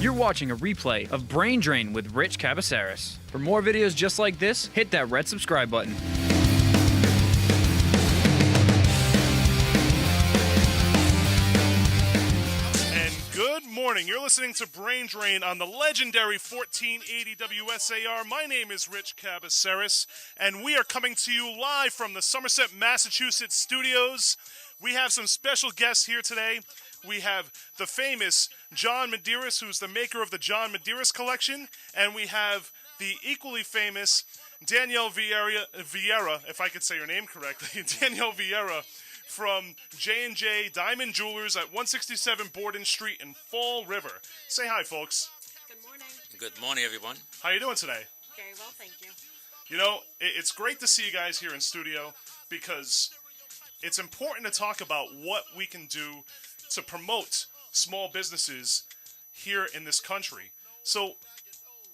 You're watching a replay of Brain Drain with Rich Cabaceres. For more videos just like this, hit that red subscribe button. And good morning. You're listening to Brain Drain on the legendary 1480 WSAR. My name is Rich Cabaceres, and we are coming to you live from the Somerset, Massachusetts studios. We have some special guests here today. We have the famous John Medeiros, who's the maker of the John Medeiros collection, and we have the equally famous Danielle Vieira, if I could say your name correctly, Danielle Vieira from J&J Diamond Jewelers at 167 Borden Street in Fall River. Say hi, folks. Good morning. Good morning, everyone. How you doing today? Very well, thank you. You know, it's great to see you guys here in studio because it's important to talk about what we can do to promote small businesses here in this country. So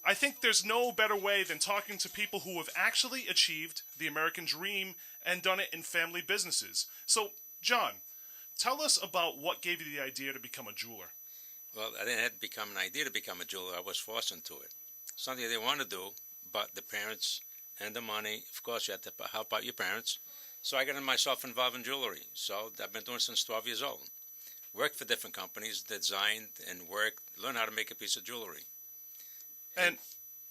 I think there's no better way than talking to people who have actually achieved the American dream and done it in family businesses. So, John, tell us about what gave you the idea to become a jeweler. Well, I didn't have to become an idea to become a jeweler. I was forced into it. Something I didn't want to do, but the parents and the money, of course, you have to help out your parents. So I got myself involved in jewelry. So I've been doing it since 12 years old. Worked for different companies, designed and worked, learned how to make a piece of jewelry. And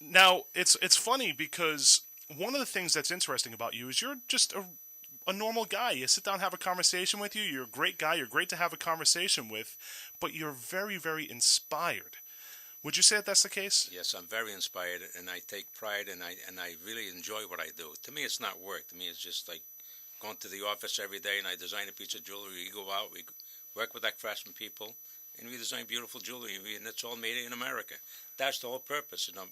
now it's funny because one of the things that's interesting about you is you're just a normal guy. You sit down and have a conversation with you. You're a great guy. You're great to have a conversation with, but you're very, very inspired. Would you say that that's the case? Yes, I'm very inspired, and I take pride, and I really enjoy what I do. To me, it's not work. To me, it's just like going to the office every day, and I design a piece of jewelry. We go out, we work with our craftsmen people, and we design beautiful jewelry, and it's all made in America. That's the whole purpose. You know,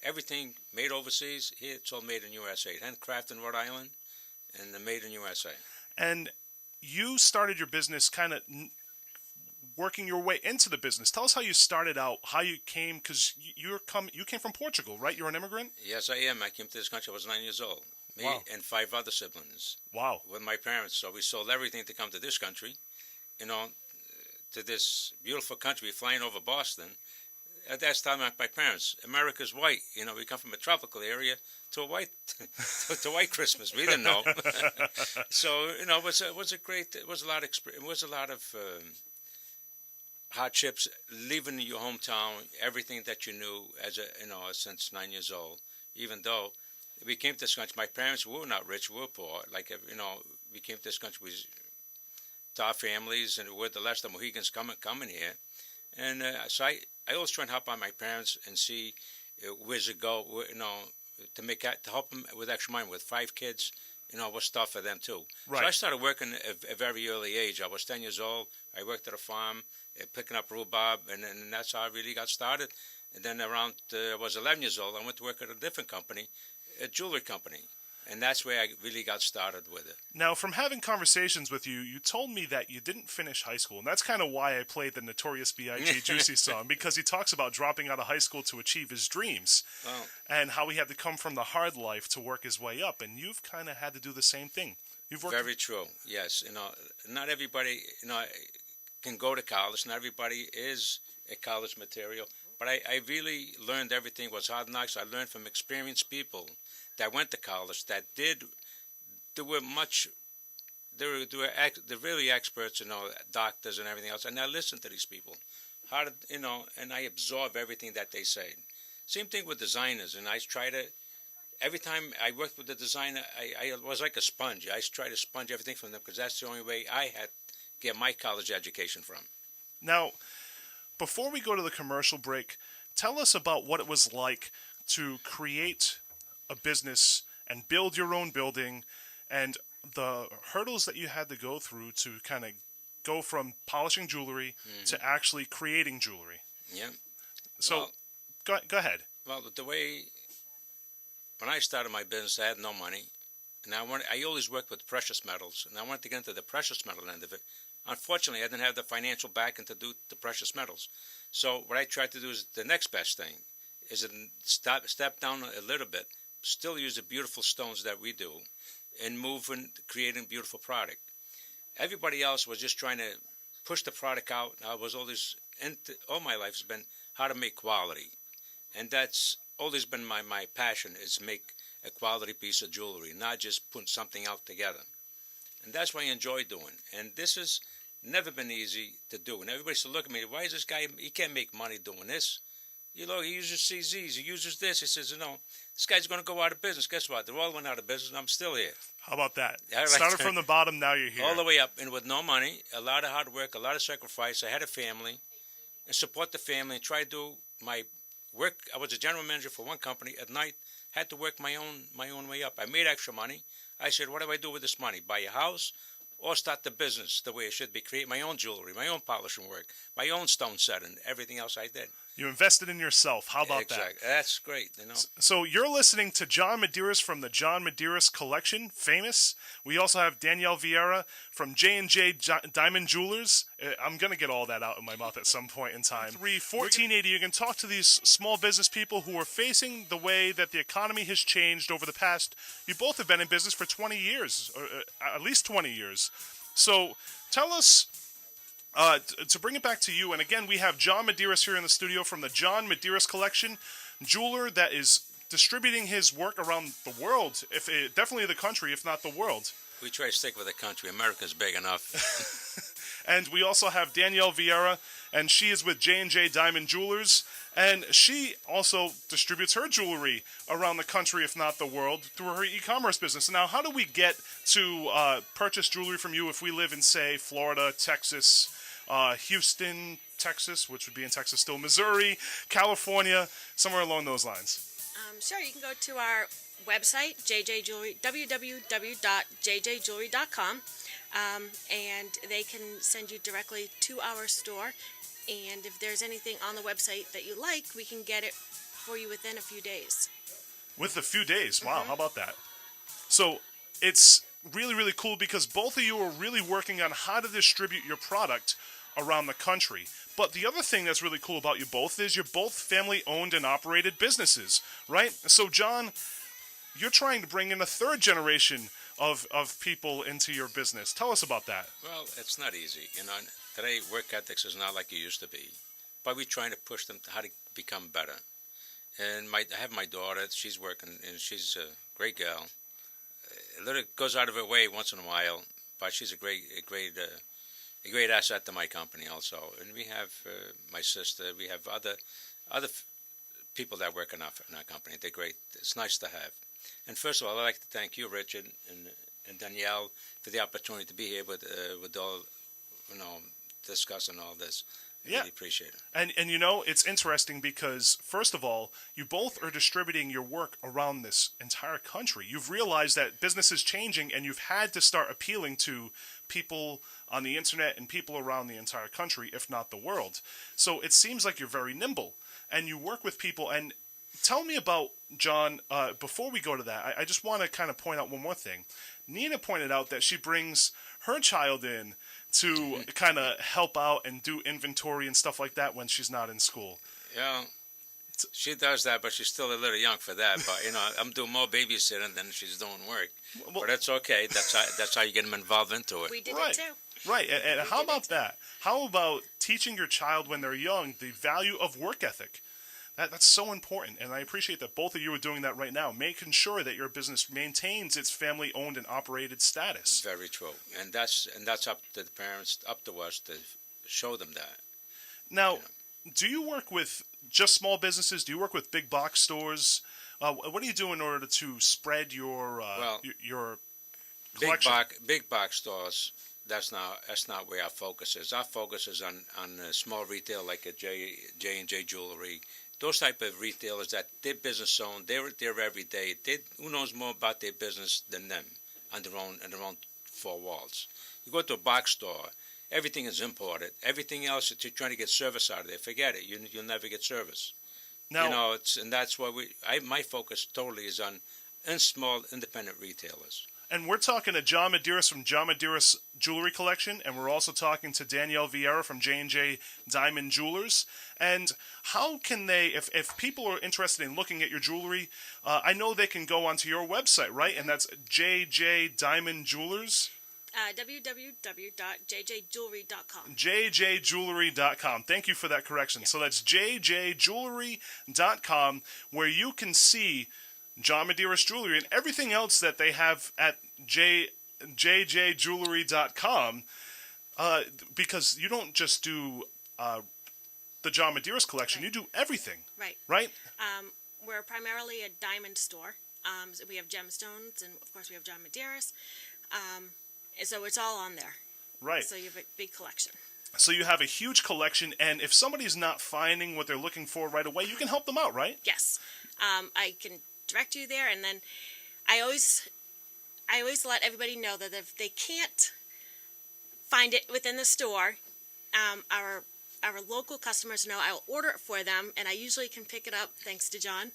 everything made overseas, here it's all made in USA. Handcrafted in Rhode Island, and made in USA. And you started your business kind of working your way into the business. Tell us how you started out, how you came, because you came from Portugal, right? You're an immigrant? Yes, I am. I came to this country, I was 9 years old. Me Wow. and 5 other siblings. Wow. With my parents. So we sold everything to come to this country, you know, to this beautiful country, flying over Boston. At that time, my parents, America's white. You know, we come from a tropical area to a white, to white Christmas. We didn't know. So, you know, it was a lot of hardships, leaving your hometown, everything that you knew since 9 years old. Even though we came to this country, my parents were not rich, we were poor. We came to this country to our families, and we're the last of the Mohegans coming here. And so I always try and help out my parents and see where's it go, to help them with extra money. With 5 kids, what's stuff for them too. Right. So I started working at a very early age. I was 10 years old. I worked at a farm, picking up rhubarb, and that's how I really got started. And then around I was 11 years old, I went to work at a different company, a jewelry company. And that's where I really got started with it. Now, from having conversations with you, you told me that you didn't finish high school. And that's kind of why I played the Notorious B.I.G. Juicy song, because he talks about dropping out of high school to achieve his dreams. Oh. And how he had to come from the hard life to work his way up. And you've kind of had to do the same thing. You've worked. Very true, yes. Not everybody, can go to college. Not everybody is a college material. But I really learned everything was hard knocks. I learned from experienced people that went to college that they were really experts, doctors and everything else. And I listened to these people, and I absorb everything that they say. Same thing with designers, and I try to, every time I worked with the designer, I was like a sponge. I try to sponge everything from them because that's the only way I had to get my college education from. Now, before we go to the commercial break, tell us about what it was like to create a business and build your own building and the hurdles that you had to go through to kind of go from polishing jewelry to actually creating jewelry. Yeah. So, go ahead. Well, when I started my business, I had no money. And I always worked with precious metals, and I wanted to get into the precious metal end of it. Unfortunately, I didn't have the financial backing to do the precious metals. So what I tried to do is the next best thing is step down a little bit, still use the beautiful stones that we do, and move and creating beautiful product. Everybody else was just trying to push the product out. I was always all my life has been how to make quality, and that's always been my passion, is make a quality piece of jewelry, not just put something out together. And that's what I enjoy doing. And this has never been easy to do. And everybody said, look at me, why is this guy, he can't make money doing this. You know, he uses CZs, he uses this. He says, this guy's going to go out of business. Guess what? They're all went out of business, and I'm still here. How about that? Like Started from the bottom, now you're here. All the way up, and with no money, a lot of hard work, a lot of sacrifice. I had a family, and support the family, and try to do my work. I was a general manager for one company. At night, had to work my own way up. I made extra money. I said, what do I do with this money? Buy a house or start the business the way it should be? Create my own jewelry, my own polishing work, my own stone setting, everything else I did. You invested in yourself. How about exactly. that? That's great. So you're listening to John Medeiros from the John Medeiros Collection, famous. We also have Danielle Vieira from J&J Diamond Jewelers. I'm going to get all that out in my mouth at some point in time. 1480, you can talk to these small business people who are facing the way that the economy has changed over the past. You both have been in business for 20 years, or at least 20 years. So tell us, to bring it back to you, and again, we have John Medeiros here in the studio from the John Medeiros Collection, jeweler that is distributing his work around the world, definitely the country, if not the world. We try to stick with the country. America's big enough. And we also have Danielle Vieira, and she is with J&J Diamond Jewelers, and she also distributes her jewelry around the country, if not the world, through her e-commerce business. Now, how do we get to purchase jewelry from you if we live in, say, Florida, Texas, Houston, Texas, which would be in Texas still, Missouri, California, somewhere along those lines? Sure, you can go to our website, JJJewelry, www.jjjewelry.com, and they can send you directly to our store. And if there's anything on the website that you like, we can get it for you within a few days. With a few days? Wow, how about that? So it's really, really cool because both of you are really working on how to distribute your product around the country. But the other thing that's really cool about you both is you're both family-owned and operated businesses, right? So, John, you're trying to bring in a third generation of people into your business. Tell us about that. Well, it's not easy. Today work ethics is not like it used to be. But we're trying to push them to how to become better. And I have my daughter. She's working, and she's a great girl. A little goes out of her way once in a while, but she's a great asset to my company also. And we have my sister. We have other people that work in our company. They're great. It's nice to have. And first of all, I'd like to thank you, Richard, and Danielle, for the opportunity to be here with all, discussing all this. I really appreciate it. And it's interesting because, first of all, you both are distributing your work around this entire country. You've realized that business is changing, and you've had to start appealing to people on the internet and people around the entire country, if not the world. So it seems like you're very nimble, and you work with people. And tell me about, John, before we go to that, I just want to kind of point out one more thing. Nina pointed out that she brings her child in to kind of help out and do inventory and stuff like that when she's not in school. Yeah, she does that, but she's still a little young for that. But I'm doing more babysitting than she's doing work. Well, but that's okay. That's how you get them involved into it. We did it too. Right, and how about that? How about teaching your child when they're young the value of work ethic? That's so important, and I appreciate that both of you are doing that right now, making sure that your business maintains its family-owned and operated status. Very true, and that's up to the parents, up to us to show them that. Now, do you work with just small businesses? Do you work with big box stores? What do you do in order to spread your collection? Big box stores. That's not where our focus is. Our focus is on small retail like a J&J Jewelry. Those type of retailers that their business owned, they're there every day. Who knows more about their business than them on their own four walls? You go to a box store, everything is imported. Everything else that you're trying to get service out of there, forget it. You'll never get service. Now, and that's why my focus totally is on small independent retailers. And we're talking to John Medeiros from John Medeiros Jewelry Collection, and we're also talking to Danielle Vieira from J&J Diamond Jewelers. And how can they, if people are interested in looking at your jewelry, I know they can go onto your website, right? And that's JJ Diamond Jewelers. www.jjjewelry.com. jjjewelry.com. Thank you for that correction. So that's jjjewelry.com, where you can see John Medeiros Jewelry and everything else that they have at jjjewelry.com, because you don't just do the John Medeiros collection, Right. you do everything, Right. right? We're primarily a diamond store. So we have gemstones, and of course we have John Medeiros. And so it's all on there. Right. So you have a big collection. So you have a huge collection, and if somebody's not finding what they're looking for right away, you can help them out, right? Yes. I can direct you there, and then I always let everybody know that if they can't find it within the store, our local customers know I will order it for them, and I usually can pick it up, thanks to John,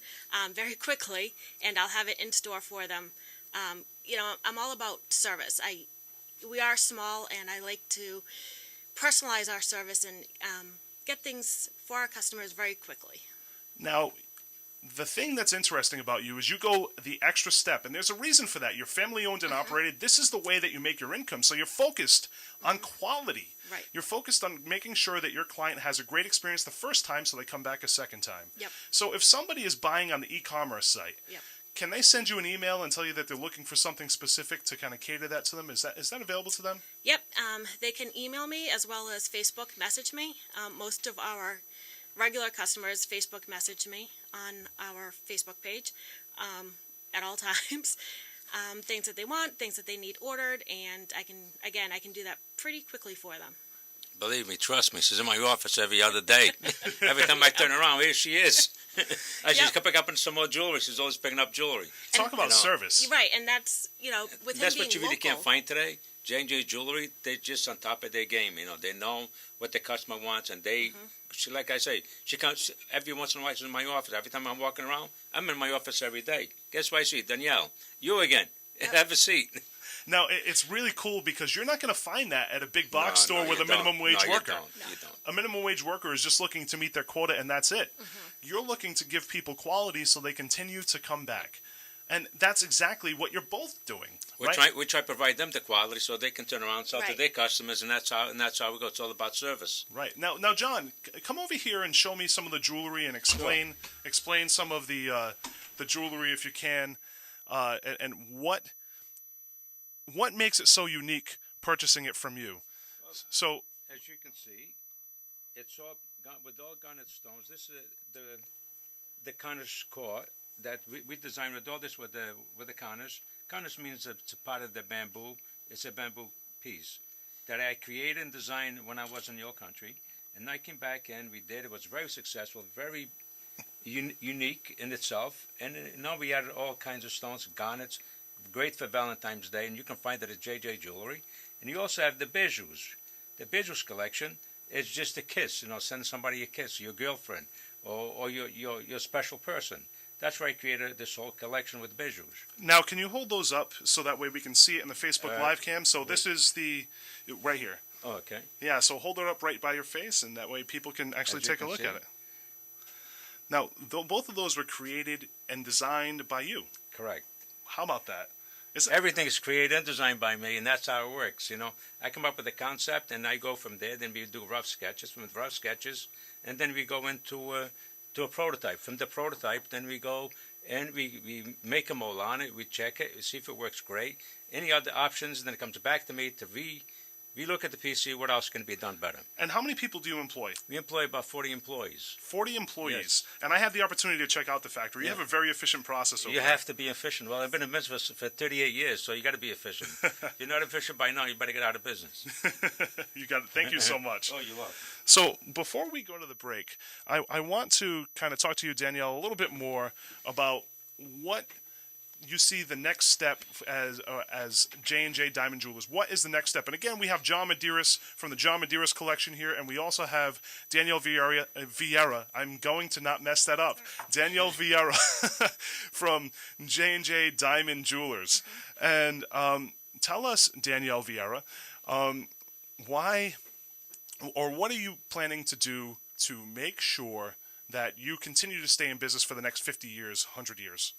very quickly, and I'll have it in store for them. I'm all about service. We are small, and I like to personalize our service and get things for our customers very quickly. Now, the thing that's interesting about you is you go the extra step, and there's a reason for that. You're family owned and operated. This is the way that you make your income. So you're focused on quality. Right. You're focused on making sure that your client has a great experience the first time so they come back a second time. Yep. So if somebody is buying on the e-commerce site, Yep. can they send you an email and tell you that they're looking for something specific to kind of cater that to them? Is that available to them? Yep. They can email me as well as Facebook message me. Most of our regular customers Facebook message me on our Facebook page at all times. Things that they want, things that they need ordered, and I can do that pretty quickly for them. Believe me, trust me, she's in my office every other day. Every time I turn around, here she is. She's picking up some more jewelry. She's always picking up jewelry. Talk about service. You're right, and that's with him That's being what you really local, can't find today. J&J Jewelry, they're just on top of their game. They know what the customer wants, and she, like I say, she comes every once in a while. She's in my office. Every time I'm walking around, I'm in my office every day. Guess what I see? Danielle, you again. Have a seat. Now, it's really cool because you're not going to find that at a big box store with a minimum wage worker. You don't. A minimum wage worker is just looking to meet their quota, and that's it. You're looking to give people quality so they continue to come back. And that's exactly what you're both doing. We right? try to provide them the quality so they can turn around and sell to Right. their customers, and that's how we go. It's all about service. Right. Now, John, come over here and show me some of the jewelry and explain some of the jewelry if you can, and what makes it so unique purchasing it from you. So, As you can see, it's all garnet stones. This is the Cornish core that we designed with all this with the Cornish. Cornish means it's a part of the bamboo. It's a bamboo piece that I created and designed when I was in your country. And I came back and we did. It was very successful, very unique in itself. And now we added all kinds of stones, garnets, great for Valentine's Day. And you can find it at JJ Jewelry. And you also have the bijous. The bijous collection is just a kiss. Send somebody a kiss, your girlfriend, or your special person. That's why I created this whole collection with bijous. now can you hold those up so that way we can see it in the Facebook live cam? So this is right here. Oh, okay. Yeah, so hold it up right by your face, and that way people can actually As you take a can look see. at it. Now, both of those were created and designed by you. Correct. How about that? Everything is created and designed by me, and that's how it works. I come up with a concept, and I go from there. Then we do rough sketches. From rough sketches, and then we go into to a prototype. From the prototype, then we go and we make a mold on it. We check it, we see if it works great. Any other options, then it comes back to me to relook at the PC. What else can be done better? And how many people do you employ? We employ about 40 employees. 40 employees. Yes. And I had the opportunity to check out the factory. You Yeah. have a very efficient process over You there. have to be efficient. Well, I've been in business for 38 years, so you got to be efficient. If you're not efficient by now, you better get out of business. You got it. Thank you so much. Oh, you are. So before we go to the break, I want to kind of talk to you, Danielle, a little bit more about what you see the next step as J&J Diamond Jewelers. What is the next step? And again, we have John Medeiros from the John Medeiros collection here, and we also have Danielle Vieira. I'm going to not mess that up. Danielle Vieira from J&J Diamond Jewelers. And tell us, Danielle Vieira, why or what are you planning to do to make sure that you continue to stay in business for the next 50 years, 100 years?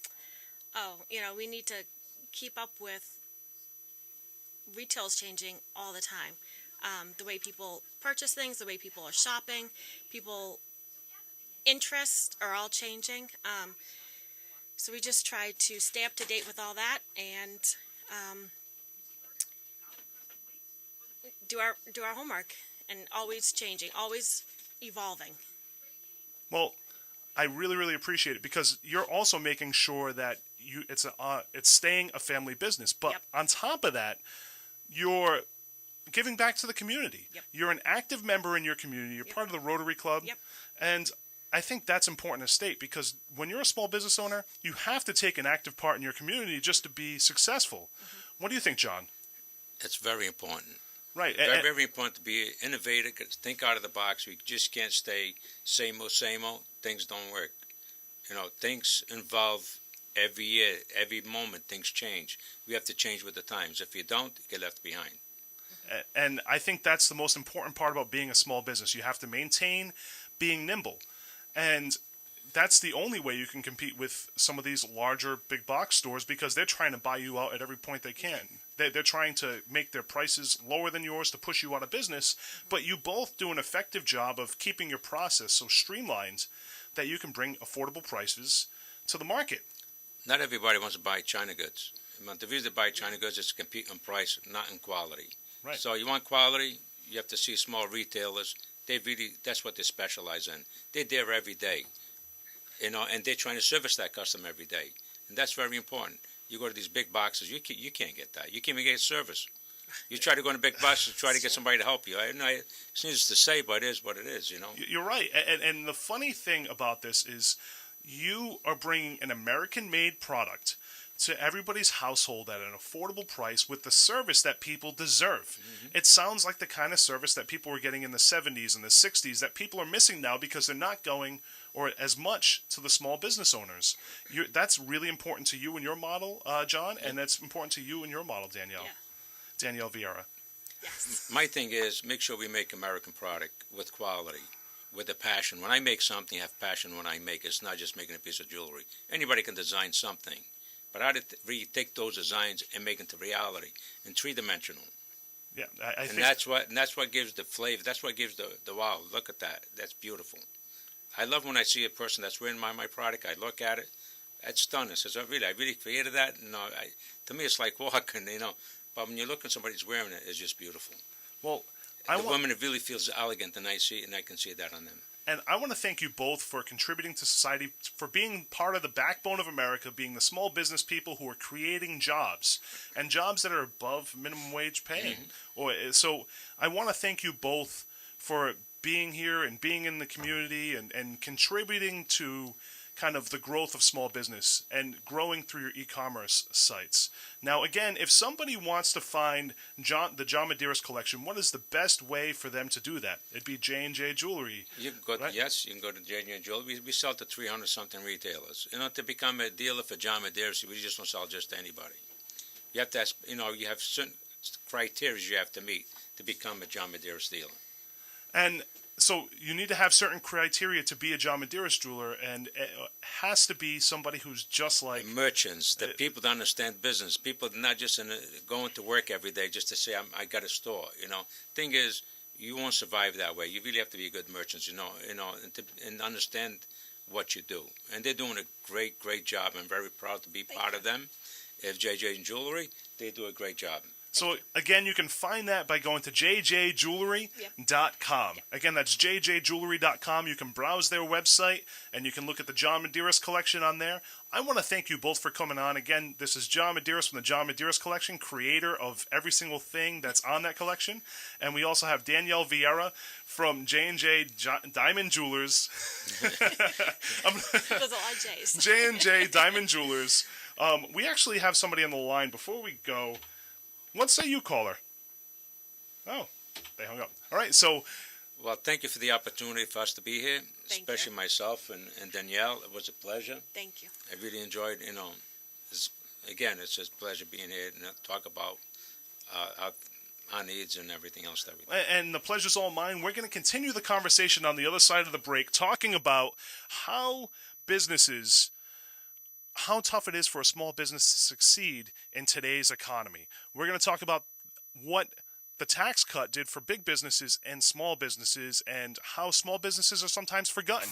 we need to keep up with retail's changing all the time. The way people purchase things, the way people are shopping, people interests are all changing. So we just try to stay up to date with all that and do our homework, and always changing, always evolving. Well, I really, really appreciate it because you're also making sure that it's staying a family business. But Yep. on top of that, you're giving back to the community. Yep. You're an active member in your community. You're Yep. part of the Rotary Club. Yep. And I think that's important to state because when you're a small business owner, you have to take an active part in your community just to be successful. Mm-hmm. What do you think, John? It's very important. Right. Very, very important to be innovative, think out of the box. We just can't stay same old, same old. Things don't work. Things involve every year, every moment, things change. We have to change with the times. If you don't, you get left behind. And I think that's the most important part about being a small business. You have to maintain being nimble. And that's the only way you can compete with some of these larger big box stores because they're trying to buy you out at every point they can. They're trying to make their prices lower than yours to push you out of business, but you both do an effective job of keeping your process so streamlined that you can bring affordable prices to the market. Not everybody wants to buy China goods. The reason to buy China goods is to compete on price, not in quality. Right. So you want quality, you have to see small retailers. That's what they specialize in. They're there every day, and they're trying to service that customer every day, and that's very important. You go to these big boxes, you can't get that. You can't even get service. You try to go in a big box to try to get somebody to help you. It's needless to say, but it is what it is. You're right, and the funny thing about this is you are bringing an American-made product to everybody's household at an affordable price with the service that people deserve. Mm-hmm. It sounds like the kind of service that people were getting in the 70s and the 60s that people are missing now because they're not going or as much to the small business owners. That's really important to you and your model, John, and that's important to you and your model, Danielle. Yeah. Danielle Vieira. Yes. My thing is make sure we make American product with quality, with a passion. When I make something, I have passion when I make it. It's not just making a piece of jewelry. Anybody can design something. But how to really take those designs and make them to reality and three-dimensional. Yeah, I think that's what gives the flavor. That's what gives the wow. Look at that. That's beautiful. I love when I see a person that's wearing my product. I look at it. That's stunning. I says, I really created that. To me, it's like walking. But when you look at somebody who's wearing it, it's just beautiful. Well, woman, it really feels elegant, and I can see that on them. And I want to thank you both for contributing to society, for being part of the backbone of America, being the small business people who are creating jobs, and jobs that are above minimum wage paying. Mm-hmm. So I want to thank you both for being here and being in the community and contributing to kind of the growth of small business and growing through your e-commerce sites. Now, again, if somebody wants to find the John Medeiros collection, what is the best way for them to do that? It'd be J&J Jewelry. You can go, right? Yes, you can go to J&J Jewelry. We sell to 300-something retailers. To become a dealer for John Medeiros, we just don't sell just to anybody. You have to ask, you have certain criteria you have to meet to become a John Medeiros dealer. And so you need to have certain criteria to be a John Medeiros jeweler, and it has to be somebody who's just like merchants, the people that understand business, people not just going to work every day just to say I got a store. Thing is, you won't survive that way. You really have to be good merchants, and understand what you do. And they're doing a great job. I'm very proud to be part of them. If JJ Jewelry, they do a great job. So, again, you can find that by going to jjjewelry.com. Yep. Again, that's jjjewelry.com. You can browse their website, and you can look at the John Medeiros collection on there. I want to thank you both for coming on. Again, this is John Medeiros from the John Medeiros Collection, creator of every single thing that's on that collection. And we also have Danielle Vieira from J&J Diamond Jewelers. There's a lot of J's. J&J Diamond Jewelers. We actually have somebody on the line. Before we go, let's say you call her. Oh, they hung up. All right, so... Well, thank you for the opportunity for us to be here, especially myself and Danielle. It was a pleasure. Thank you. I really enjoyed, it's just a pleasure being here and talk about our needs and everything else that we do. And the pleasure's all mine. We're going to continue the conversation on the other side of the break, talking about how tough it is for a small business to succeed in today's economy. We're going to talk about what the tax cut did for big businesses and small businesses, and how small businesses are sometimes forgotten.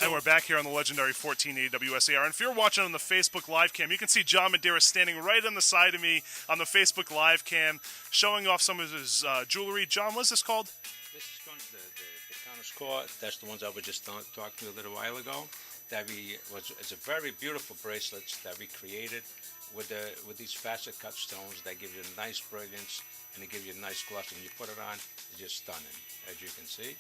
And we're back here on the legendary 1480 WSAR. And if you're watching on the Facebook live cam, you can see John Medeiros standing right on the side of me on the Facebook live cam, showing off some of his jewelry. John, what's this called? This is called the Countess Core. That's the ones I was just talking to you a little while ago. It's a very beautiful bracelets that we created with these facet cut stones that give you a nice brilliance and they give you a nice gloss. When you put it on, it's just stunning, as you can see.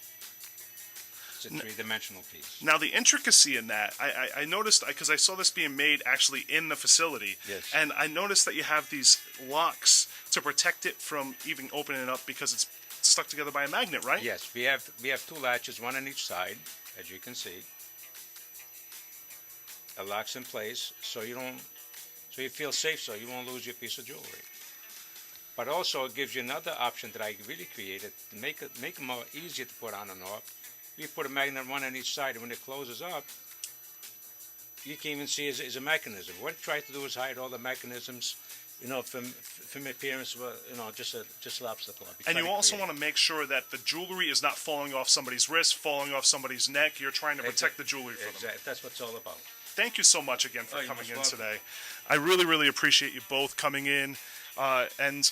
It's a three-dimensional piece. Now, the intricacy in that, I noticed, because I saw this being made actually in the facility, yes. And I noticed that you have these locks to protect it from even opening it up because it's stuck together by a magnet, right? Yes, we have two latches, one on each side, as you can see. It locks in place, so you feel safe, so you won't lose your piece of jewelry. But also, it gives you another option that I really created to make it more easier to put on and off. You put a magnet one on each side, and when it closes up, you can even see it's a mechanism. What it tries to do is hide all the mechanisms, from appearance, just an obstacle. And you also want to make sure that the jewelry is not falling off somebody's wrist, falling off somebody's neck. You're trying to protect the jewelry from them. Exactly. That's what it's all about. Thank you so much again for you're coming most in welcome. today. I really, really appreciate you both coming in. And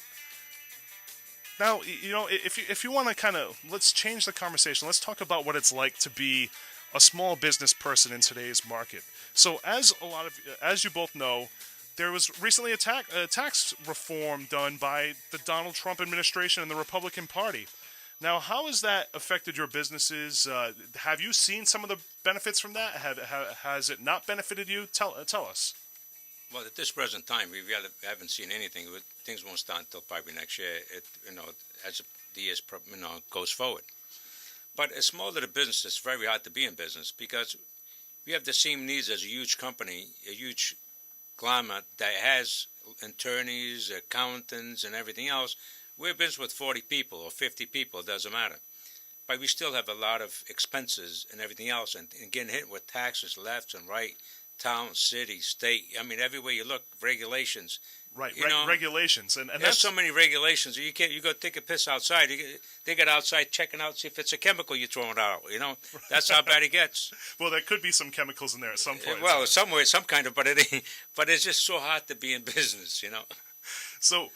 now, if you want to let's change the conversation. Let's talk about what it's like to be a small business person in today's market. So, as you both know, there was recently a tax reform done by the Donald Trump administration and the Republican Party. Now, how has that affected your businesses? Have you seen some of the benefits from that? Has it not benefited you? Tell us. Well, at this present time, we haven't seen anything. Things won't start until probably next year. As the years goes forward. But as small little business, it's very hard to be in business because we have the same needs as a huge company, a huge conglomerate that has attorneys, accountants, and everything else. We're a business with 40 people or 50 people, it doesn't matter. But we still have a lot of expenses and everything else, and getting hit with taxes left and right, town, city, state. I mean, everywhere you look, regulations. Right, regulations. And there's that's so many regulations. You go take a piss outside. They get outside checking out, see if it's a chemical you're throwing out. That's how bad it gets. Well, there could be some chemicals in there at some point. Well, somewhere, some kind of, but it's just so hard to be in business, So,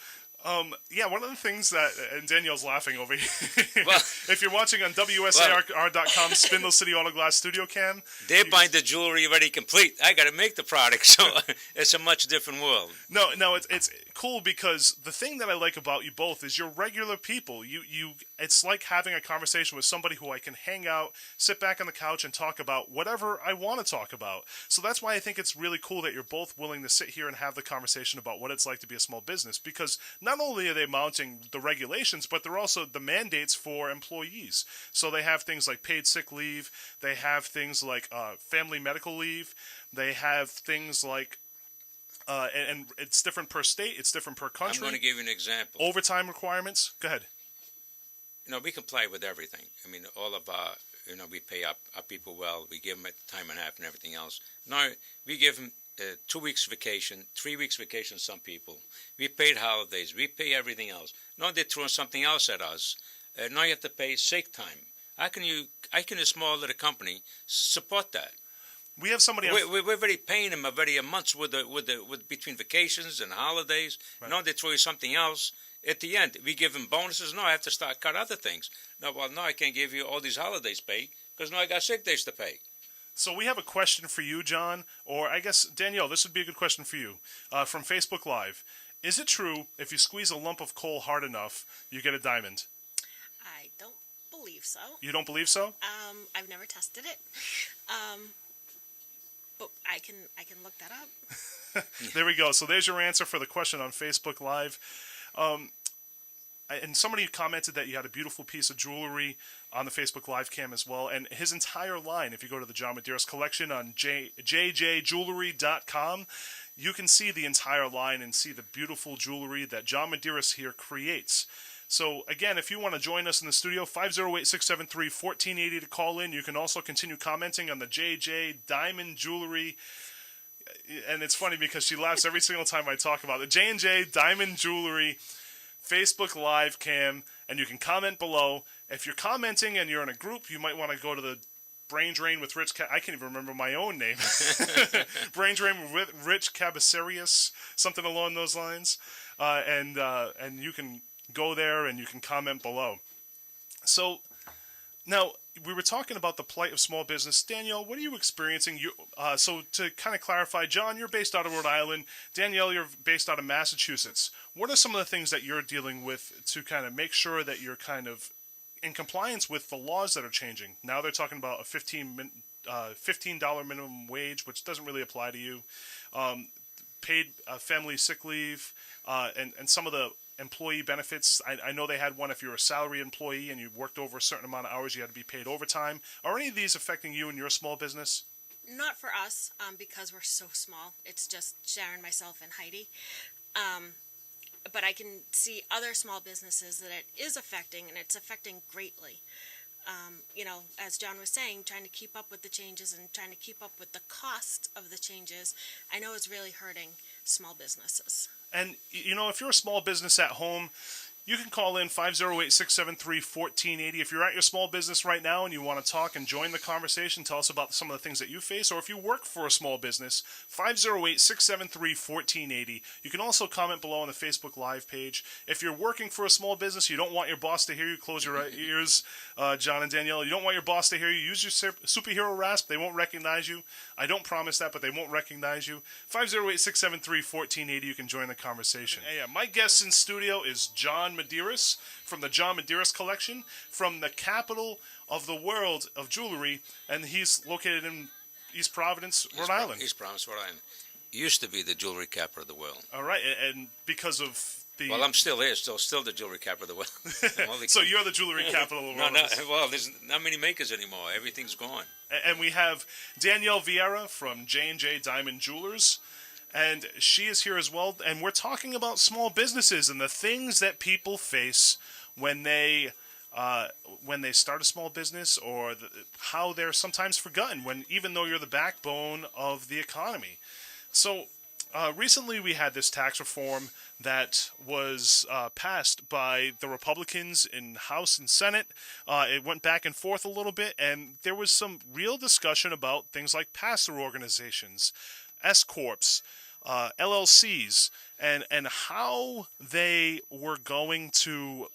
one of the things that, and Danielle's laughing over here. Well, if you're watching on WSAR.com, Spindle City Auto Glass Studio Cam. They're buying the jewelry already complete. I got to make the product, so it's a much different world. No, it's cool because the thing that I like about you both is you're regular people. It's like having a conversation with somebody who I can hang out, sit back on the couch, and talk about whatever I want to talk about. So that's why I think it's really cool that you're both willing to sit here and have the conversation about what it's like to be a small business, because not only are they mounting the regulations, but they're also the mandates for employees. So they have things like paid sick leave, they have things like family medical leave, they have things like, and it's different per state, it's different per country. I'm going to give you an example. Overtime requirements. Go ahead. We comply with everything. I mean, all of our, we pay our people well. We give them time and a half and everything else. Now, we give them 2 weeks vacation, 3 weeks vacation, some people. We paid holidays. We pay everything else. Now they're throwing something else at us. Now you have to pay sick time. How can a small little company support that? We have somebody. We're already paying them already a month's with between vacations and holidays. Right. Now they throw you something else. At the end, we give them bonuses. Now I have to cut other things. Now I can't give you all these holidays paid because now I got sick days to pay. So we have a question for you, John, or I guess, Danielle, this would be a good question for you, from Facebook Live. Is it true if you squeeze a lump of coal hard enough, you get a diamond? I don't believe so. You don't believe so? I've never tested it. But I can look that up. There we go. So there's your answer for the question on Facebook Live. And somebody commented that you had a beautiful piece of jewelry on the Facebook Live cam as well. And his entire line, if you go to the John Medeiros collection on jjjewelry.com, you can see the entire line and see the beautiful jewelry that John Medeiros here creates. So, again, if you want to join us in the studio, 508-673-1480 to call in. You can also continue commenting on the JJ Diamond Jewelry. And it's funny because she laughs every single time I talk about it. J&J Diamond Jewelry Facebook Live cam, and you can comment below. If you're commenting and you're in a group, you might want to go to the Brain Drain with Rich. I can't even remember my own name. Brain Drain with Rich Cabacerius, something along those lines, and you can go there and you can comment below. So now we were talking about the plight of small business. Danielle, what are you experiencing? So to kind of clarify, John, you're based out of Rhode Island. Danielle, you're based out of Massachusetts. What are some of the things that you're dealing with to kind of make sure that you're kind of in compliance with the laws that are changing? Now they're talking about a $15 minimum wage, which doesn't really apply to you. Paid family sick leave, and some of the employee benefits. I know they had one if you're a salary employee and you worked over a certain amount of hours, you had to be paid overtime. Are any of these affecting you and your small business? Not for us, because we're so small. It's just Sharon, myself, and Heidi. But I can see other small businesses that it is affecting, and it's affecting greatly. As John was saying, trying to keep up with the changes and trying to keep up with the cost of the changes, I know is really hurting small businesses. And, if you're a small business at home, you can call in 508-673-1480. If you're at your small business right now and you want to talk and join the conversation, tell us about some of the things that you face. Or if you work for a small business, 508-673-1480. You can also comment below on the Facebook Live page. If you're working for a small business, you don't want your boss to hear you, close your ears, John and Danielle. You don't want your boss to hear you. Use your superhero rasp. They won't recognize you. I don't promise that, but they won't recognize you. 508-673-1480. You can join the conversation. And my guest in studio is John Medeiros from the John Medeiros Collection, from the capital of the world of jewelry, and he's located in East Providence, Rhode Island. East Providence, Rhode Island. Used to be the jewelry capital of the world. All right, and because of the... Well, I'm still here, still the jewelry capital of the world. So you're the jewelry capital of the world. Well, there's not many makers anymore. Everything's gone. And we have Danielle Vieira from J&J Diamond Jewelers. And she is here as well, and we're talking about small businesses and the things that people face when they start a small business, or how they're sometimes forgotten even though you're the backbone of the economy. So recently we had this tax reform that was passed by the Republicans in House and Senate. It went back and forth a little bit, and there was some real discussion about things like pass-through organizations, S-corps, LLCs, and how they were going to,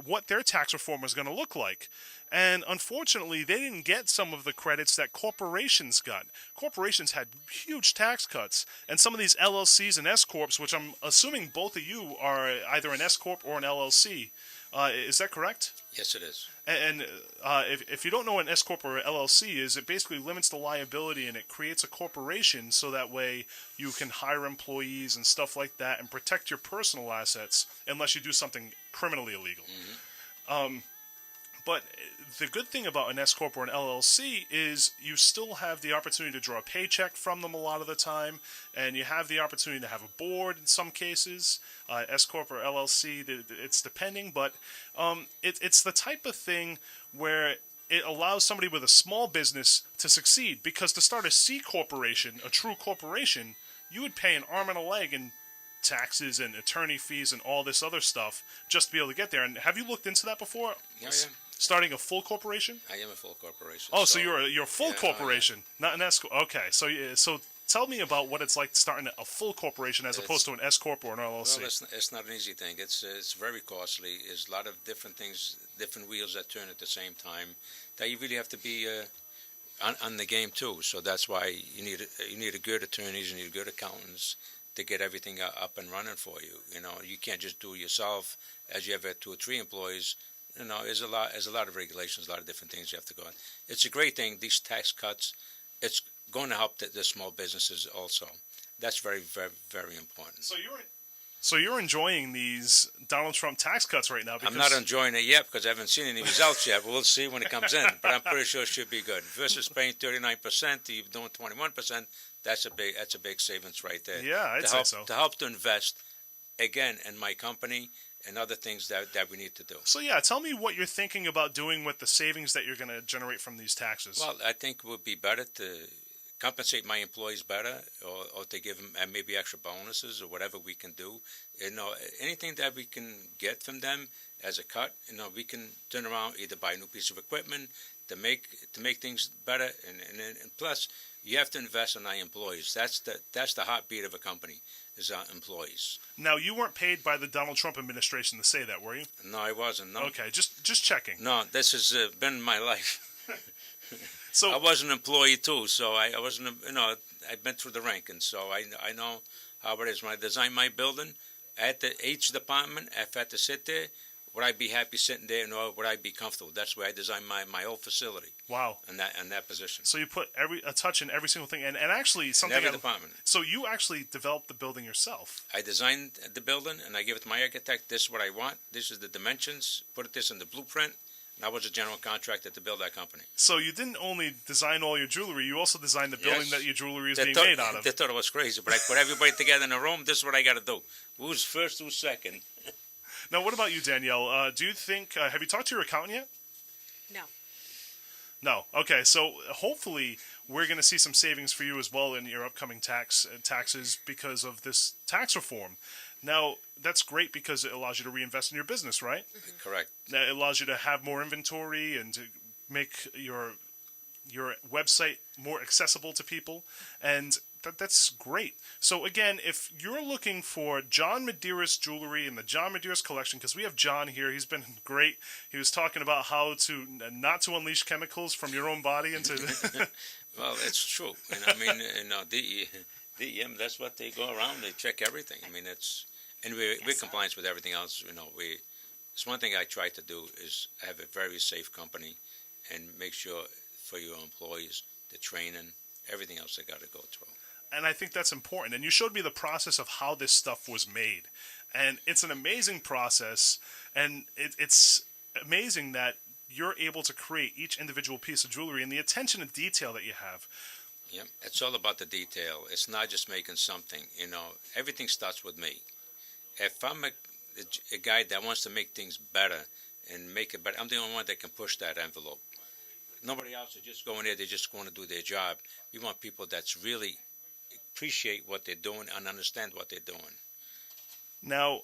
what their tax reform was going to look like. And unfortunately, they didn't get some of the credits that corporations got. Corporations had huge tax cuts, and some of these LLCs and S-corps, which I'm assuming both of you are either an S-corp or an LLC. Is that correct? Yes, it is. And if you don't know what an S-corp or LLC is, it basically limits the liability and it creates a corporation so that way you can hire employees and stuff like that and protect your personal assets unless you do something criminally illegal. Mm-hmm. But the good thing about an S-corp or an LLC is you still have the opportunity to draw a paycheck from them a lot of the time, and you have the opportunity to have a board in some cases. S-corp or LLC, it's depending, but it's the type of thing where it allows somebody with a small business to succeed, because to start a C corporation, a true corporation, you would pay an arm and a leg in taxes and attorney fees and all this other stuff just to be able to get there. And have you looked into that before? Yeah. Starting a full corporation? I am a full corporation. Oh, so you're a full corporation, not an S. Okay, so tell me about what it's like starting a full corporation as opposed to an S corp or an LLC. Well, it's not an easy thing. It's very costly. There's a lot of different things, different wheels that turn at the same time. That you really have to be on the game too. So that's why you need a good attorneys, you need good accountants to get everything up and running for you. You can't just do it yourself. As you have 2 or 3 employees, there's a lot of regulations, a lot of different things you have to go on. It's a great thing. These tax cuts, it's going to help the small businesses also. That's very, very, very important. So you're enjoying these Donald Trump tax cuts right now? Because I'm not enjoying it yet because I haven't seen any results yet. But we'll see when it comes in. But I'm pretty sure it should be good. Versus paying 39%, you're doing 21%. That's a big savings right there. Yeah, I'd say so. To help to invest again in my company and other things that we need to do. So yeah, tell me what you're thinking about doing with the savings that you're going to generate from these taxes. Well, I think it would be better to compensate my employees better, or to give them maybe extra bonuses or whatever we can do. Anything that we can get from them as a cut, we can turn around, either buy a new piece of equipment to make things better, and plus you have to invest in our employees. That's the heartbeat of a company, is our employees. Now, you weren't paid by the Donald Trump administration to say that, were you? No, I wasn't. No. Okay, just checking. No, this has been my life. So I was an employee too, so I wasn't. I've been through the rankings, so I know how it is. When I designed my building, at each department, if I had to sit there, would I be happy sitting there, or would I be comfortable? That's where I designed my whole facility. Wow. In that position. So you put a touch in every single thing, and actually In every department. So you actually developed the building yourself. I designed the building, and I give it to my architect. This is what I want. This is the dimensions. Put this in the blueprint. And I was a general contractor to build that company. So you didn't only design all your jewelry, you also designed the building Yes. that your jewelry is being made out of. They thought it was crazy, but I put everybody together in a room. This is what I got to do. Who's first, who's second? Now, what about you, Danielle? Do you think, have you talked to your accountant yet? No. No. Okay, so hopefully we're going to see some savings for you as well in your upcoming taxes because of this tax reform. Now, that's great because it allows you to reinvest in your business, right? Correct. Now, it allows you to have more inventory and to make your website more accessible to people, and that's great. So again, if you're looking for John Medeiros jewelry and the John Medeiros collection, because we have John here, he's been great. He was talking about how to not to unleash chemicals from your own body into. Well, it's true. DEM, that's what they go around. They check everything. We're compliant with everything else. It's one thing I try to do is have a very safe company and make sure for your employees, the training, everything else they got to go through. And I think that's important. And you showed me the process of how this stuff was made. And it's an amazing process. And it's amazing that you're able to create each individual piece of jewelry and the attention to detail that you have. Yeah, it's all about the detail. It's not just making something. Everything starts with me. If I'm a guy that wants to make things better and make it better, I'm the only one that can push that envelope. Nobody else is just going there. They just want to do their job. We want people that's really appreciate what they're doing and understand what they're doing. Now,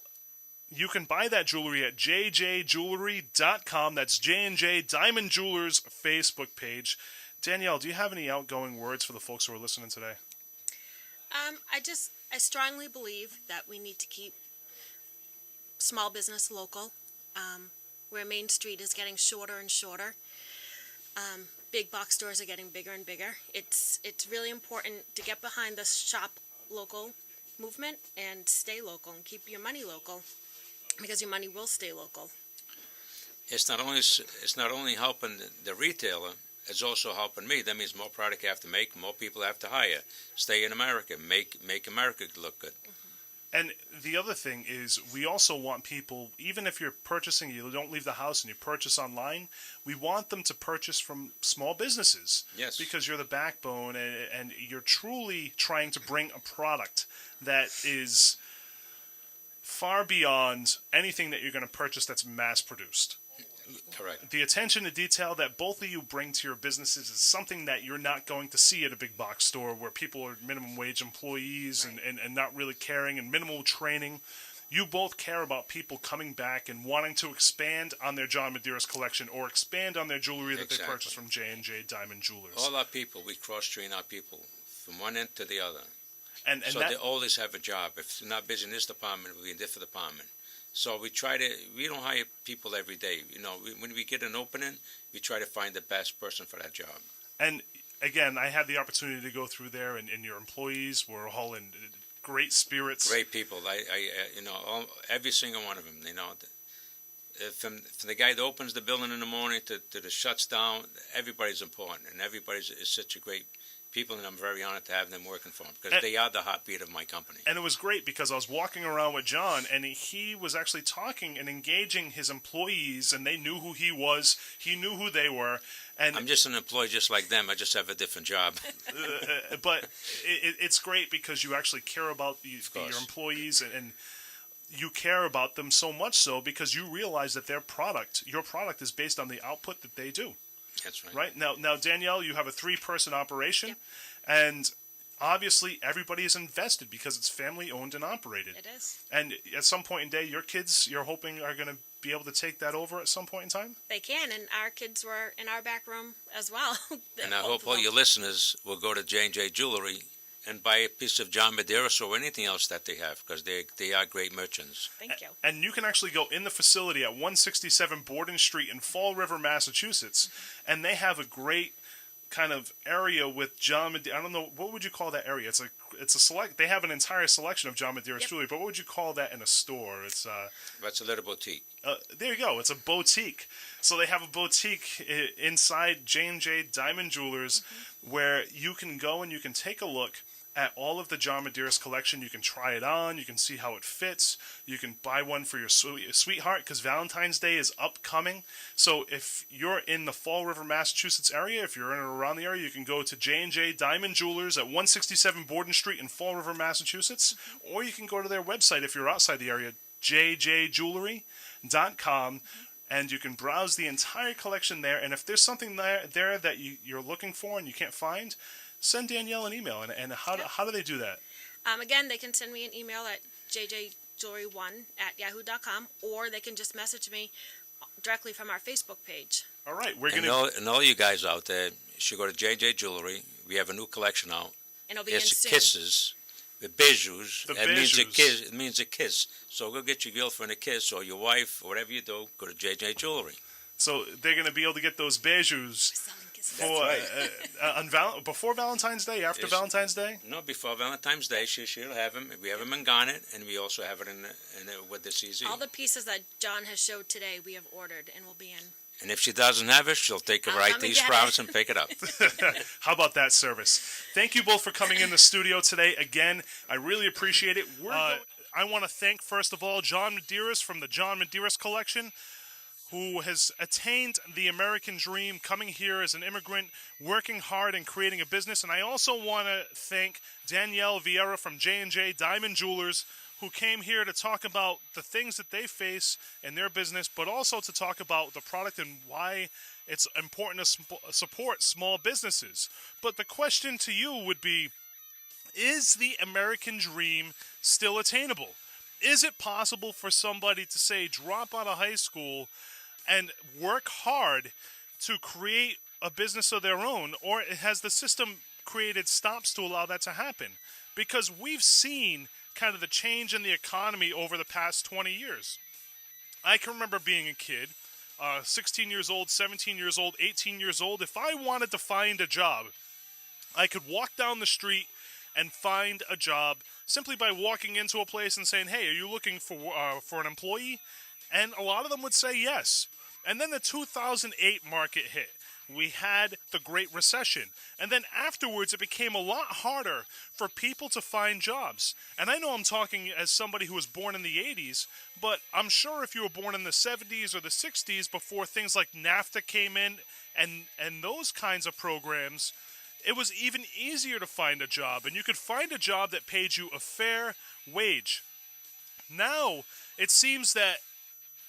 you can buy that jewelry at jjjewelry.com. That's J&J Diamond Jewelers Facebook page. Danielle, do you have any outgoing words for the folks who are listening today? I strongly believe that we need to keep small business local, where Main Street is getting shorter and shorter. Big box stores are getting bigger and bigger. It's really important to get behind the shop local movement and stay local and keep your money local, because your money will stay local. It's not only helping the retailer, it's also helping me. That means more product I have to make, more people I have to hire. Stay in America, make America look good. And the other thing is, we also want people, even if you're purchasing, you don't leave the house and you purchase online, we want them to purchase from small businesses. Yes. Because you're the backbone, and you're truly trying to bring a product that is far beyond anything that you're going to purchase that's mass-produced. Correct. The attention to detail that both of you bring to your businesses is something that you're not going to see at a big box store where people are minimum wage employees and not really caring and minimal training. You both care about people coming back and wanting to expand on their John Medeiros collection or expand on their jewelry that they purchase from J&J Diamond Jewelers. All our people, we cross-train our people from one end to the other. And so they always have a job. If they're not busy in this department, we'll be in a different department. So we don't hire people every day. When we get an opening, we try to find the best person for that job. And again, I had the opportunity to go through there, and your employees were all in great spirits. Great people. Every single one of them, from the guy that opens the building in the morning to the shuts down, everybody's important, and everybody's is such a great people, and I'm very honored to have them working for them because they are the heartbeat of my company. And it was great because I was walking around with John, and he was actually talking and engaging his employees, and they knew who he was. He knew who they were. And I'm just an employee just like them. I just have a different job. But it's great because you actually care about your employees, and you care about them so much so because you realize that your product is based on the output that they do. That's right. Right? Now, Danielle, you have a 3-person operation, Yep. and obviously everybody is invested because it's family owned and operated. It is. And at some point in day, your kids, you're hoping, are going to be able to take that over at some point in time? They can, and our kids were in our back room as well. And I Both hope of all them. your listeners will go to J&J Jewelry and buy a piece of John Medeiros or anything else that they have, because they are great merchants. Thank you. And you can actually go in the facility at 167 Borden Street in Fall River, Massachusetts, and they have a great kind of area with John Medeiros. I don't know, what would you call that area? It's a select. They have an entire selection of John Medeiros Yep. jewelry, but what would you call that in a store? It's That's a little boutique. there you go. It's a boutique. So they have a boutique inside J&J Diamond Jewelers, where you can go and you can take a look at all of the John Medeiros collection. You can try it on. You can see how it fits. You can buy one for your sweetheart, because Valentine's Day is upcoming. So if you're in the Fall River, Massachusetts area, if you're in or around the area, you can go to J&J Diamond Jewelers at 167 Borden Street in Fall River, Massachusetts, or you can go to their website if you're outside the area, jjjewelry.com, and you can browse the entire collection there. And if there's something there that you're looking for and you can't find, send Danielle an email. And how do they do that? Again, they can send me an email at jjjewelry1@yahoo.com, or they can just message me directly from our Facebook page. All right, we're And going to... all you guys out there should go to J&J Jewelry. We have a new collection out. And it'll be in It's soon. kisses, the bijoux. The It means a bijoux. kiss. It means a kiss. So go get your girlfriend a kiss, or your wife, or whatever you do. Go to J&J Jewelry. So they're going to be able to get those bijoux Selling kisses. for, before Valentine's Day, after Yes. Valentine's Day? No, before Valentine's Day, she'll have them. We have them in garnet, and we also have it with the CZ. All the pieces that John has showed today, we have ordered and will be in. And if she doesn't have it, she'll take it I'll right come to and East get Providence it. and pick it up. How about that service? Thank you both for coming in the studio today. Again, I really appreciate it. I want to thank, first of all, John Medeiros from the John Medeiros Collection, who has attained the American dream, coming here as an immigrant, working hard and creating a business. And I also want to thank Danielle Vieira from J&J Diamond Jewelers, who came here to talk about the things that they face in their business, but also to talk about the product and why it's important to support small businesses. But the question to you would be, is the American dream still attainable? Is it possible for somebody to, say, drop out of high school and work hard to create a business of their own, or has the system created stops to allow that to happen? Because we've seen kind of the change in the economy over the past 20 years. I can remember being a kid, 16 years old, 17 years old, 18 years old. If I wanted to find a job, I could walk down the street and find a job simply by walking into a place and saying, hey, are you looking for an employee? And a lot of them would say yes. And then the 2008 market hit. We had the Great Recession. And then afterwards, it became a lot harder for people to find jobs. And I know I'm talking as somebody who was born in the 80s, but I'm sure if you were born in the 70s or the 60s, before things like NAFTA came in and those kinds of programs, it was even easier to find a job. And you could find a job that paid you a fair wage. Now, it seems that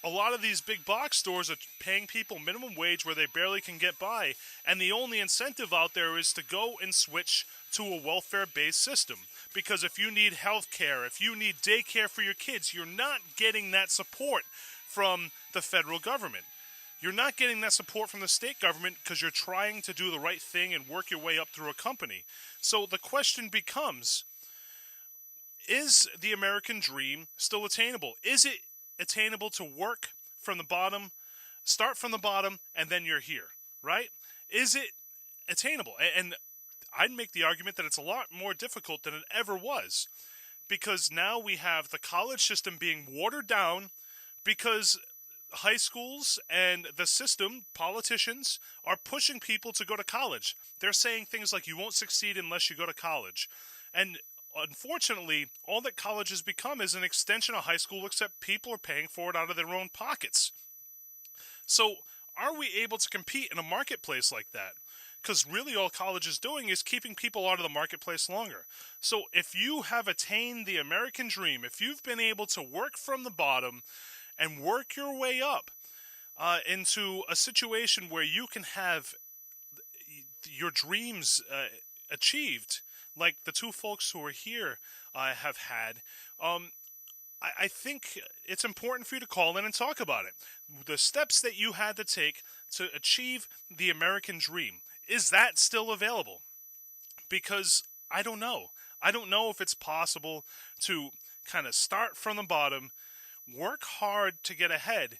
a lot of these big box stores are paying people minimum wage where they barely can get by, and the only incentive out there is to go and switch to a welfare-based system. Because if you need health care, if you need daycare for your kids, you're not getting that support from the federal government. You're not getting that support from the state government because you're trying to do the right thing and work your way up through a company. So the question becomes, is the American dream still attainable? Is it attainable to work from the bottom, start from the bottom, and then you're here, right? Is it attainable? And I'd make the argument that it's a lot more difficult than it ever was, because now we have the college system being watered down because high schools and the system, politicians, are pushing people to go to college. They're saying things like, you won't succeed unless you go to college. And unfortunately, all that college has become is an extension of high school, except people are paying for it out of their own pockets. So are we able to compete in a marketplace like that? Because really all college is doing is keeping people out of the marketplace longer. So if you have attained the American dream, if you've been able to work from the bottom and work your way up, into a situation where you can have your dreams achieved, like the two folks who are here have had. I think it's important for you to call in and talk about it. The steps that you had to take to achieve the American dream, is that still available? Because I don't know. I don't know if it's possible to kind of start from the bottom, work hard to get ahead,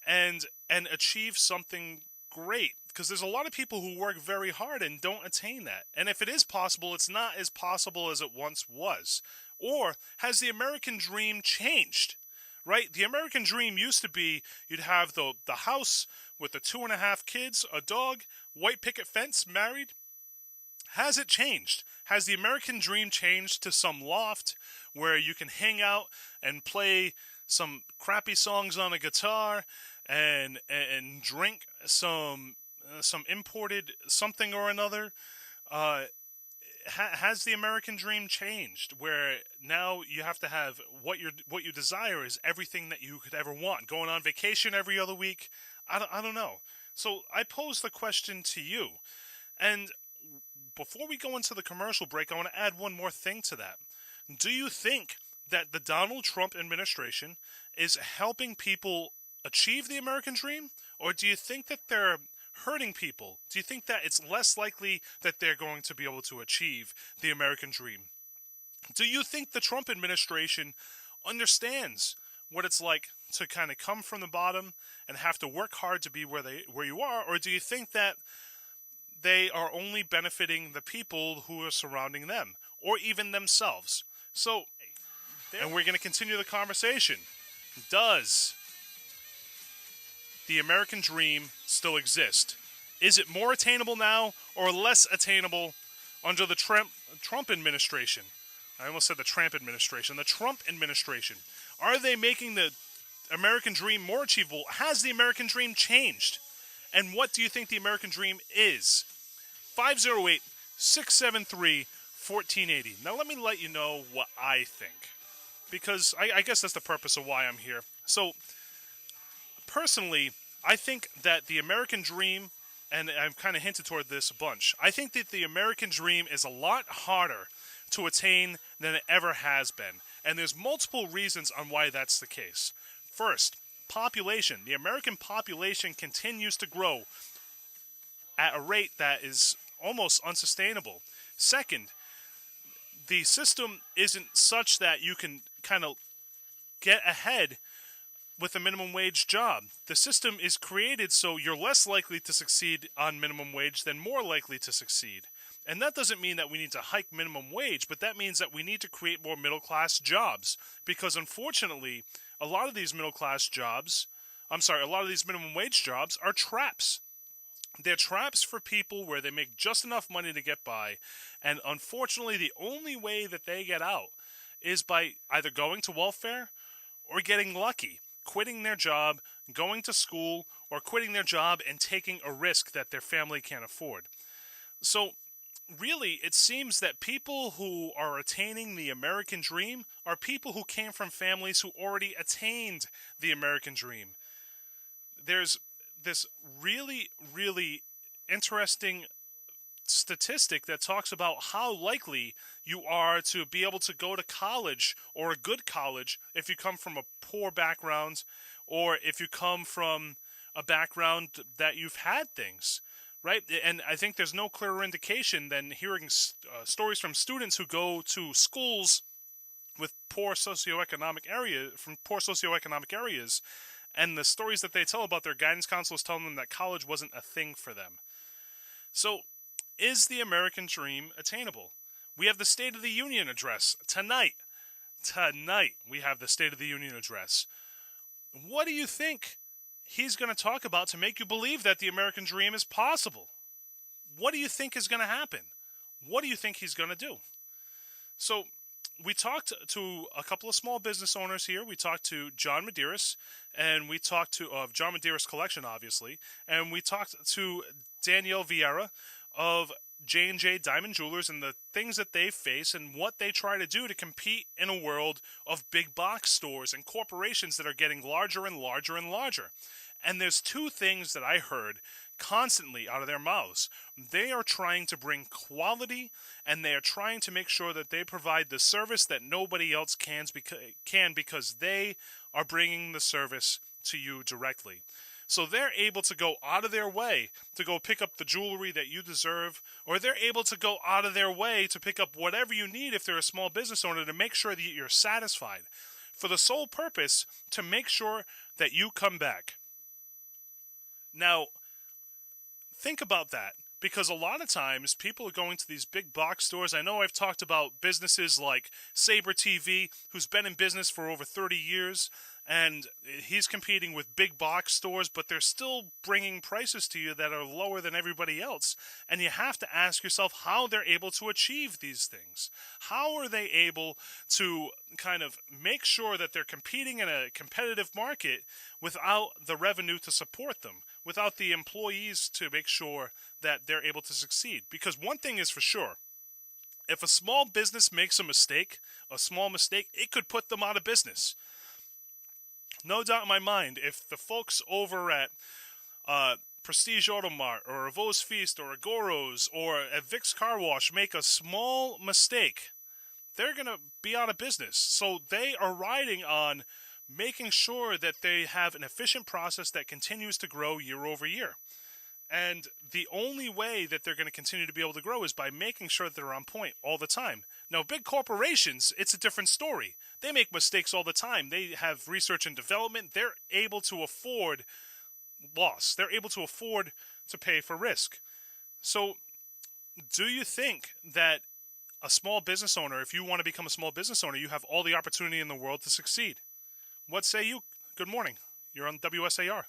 and achieve something great. Because there's a lot of people who work very hard and don't attain that. And if it is possible, it's not as possible as it once was. Or has the American dream changed? Right? The American dream used to be you'd have the house with the 2.5 kids, a dog, white picket fence, married. Has it changed? Has the American dream changed to some loft where you can hang out and play some crappy songs on a guitar and drink some imported something or another? Has the American dream changed where now you have to have what you desire is everything that you could ever want? Going on vacation every other week? I don't know. So I pose the question to you. And before we go into the commercial break, I want to add one more thing to that. Do you think that the Donald Trump administration is helping people achieve the American dream? Or do you think that they're hurting people? Do you think that it's less likely that they're going to be able to achieve the American dream? Do you think the Trump administration understands what it's like to kind of come from the bottom and have to work hard to be where you are? Or do you think that they are only benefiting the people who are surrounding them, or even themselves? So, and we're going to continue the conversation. Does the American dream still exist? Is it more attainable now or less attainable under the Trump administration? I almost said the Trump administration. The Trump administration. Are they making the American dream more achievable? Has the American dream changed? And what do you think the American dream is? 508-673-1480. Now let me let you know what I think, because I guess that's the purpose of why I'm here. So, personally, I think that the American dream, and I've kind of hinted toward this a bunch, I think that the American dream is a lot harder to attain than it ever has been. And there's multiple reasons on why that's the case. First, population. The American population continues to grow at a rate that is almost unsustainable. Second, the system isn't such that you can kind of get ahead with a minimum wage job. The system is created so you're less likely to succeed on minimum wage than more likely to succeed. And that doesn't mean that we need to hike minimum wage, but that means that we need to create more middle-class jobs. Because unfortunately, a lot of these minimum wage jobs are traps. They're traps for people where they make just enough money to get by, and unfortunately the only way that they get out is by either going to welfare or getting lucky, quitting their job, going to school, or quitting their job and taking a risk that their family can't afford. So really, it seems that people who are attaining the American dream are people who came from families who already attained the American dream. There's this really, really interesting statistic that talks about how likely you are to be able to go to college, or a good college, if you come from a poor background, or if you come from a background that you've had things, right? And I think there's no clearer indication than hearing stories from students who go to schools with poor socioeconomic areas, and the stories that they tell about their guidance counselors telling them that college wasn't a thing for them. So, is the American dream attainable? We have the State of the Union address tonight. Tonight, we have the State of the Union address. What do you think he's going to talk about to make you believe that the American dream is possible? What do you think is going to happen? What do you think he's going to do? So, we talked to a couple of small business owners here. We talked to John Medeiros, and we talked to John Medeiros Collection, obviously, and we talked to Danielle Vieira of J&J Diamond Jewelers and the things that they face and what they try to do to compete in a world of big box stores and corporations that are getting larger and larger and larger. And there's two things that I heard constantly out of their mouths. They are trying to bring quality, and they are trying to make sure that they provide the service that nobody else can because they are bringing the service to you directly. So they're able to go out of their way to go pick up the jewelry that you deserve, or they're able to go out of their way to pick up whatever you need if they're a small business owner to make sure that you're satisfied, for the sole purpose to make sure that you come back. Now, think about that, because a lot of times people are going to these big box stores. I know I've talked about businesses like Sabre TV, who's been in business for over 30 years, and he's competing with big box stores, but they're still bringing prices to you that are lower than everybody else. And you have to ask yourself how they're able to achieve these things. How are they able to kind of make sure that they're competing in a competitive market without the revenue to support them, without the employees to make sure that they're able to succeed? Because one thing is for sure, if a small business makes a small mistake, it could put them out of business. No doubt in my mind, if the folks over at Prestige Automart or Avos Feast or Agoros or at Vic's Car Wash make a small mistake, they're going to be out of business. So they are riding on making sure that they have an efficient process that continues to grow year over year. And the only way that they're going to continue to be able to grow is by making sure that they're on point all the time. Now, big corporations, it's a different story. They make mistakes all the time. They have research and development. They're able to afford loss. They're able to afford to pay for risk. So, do you think that a small business owner, if you want to become a small business owner, you have all the opportunity in the world to succeed? What say you? Good morning. You're on WSAR.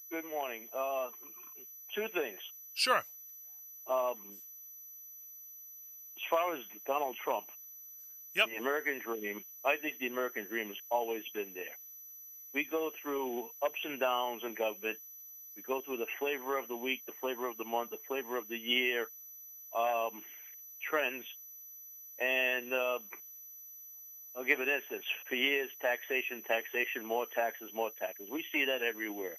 Good morning. Two things. Sure. As far as Donald Trump, Yep. the American dream, I think the American dream has always been there. We go through ups and downs in government. We go through the flavor of the week, the flavor of the month, the flavor of the year trends. And I'll give an instance. For years, taxation, more taxes, more taxes. We see that everywhere.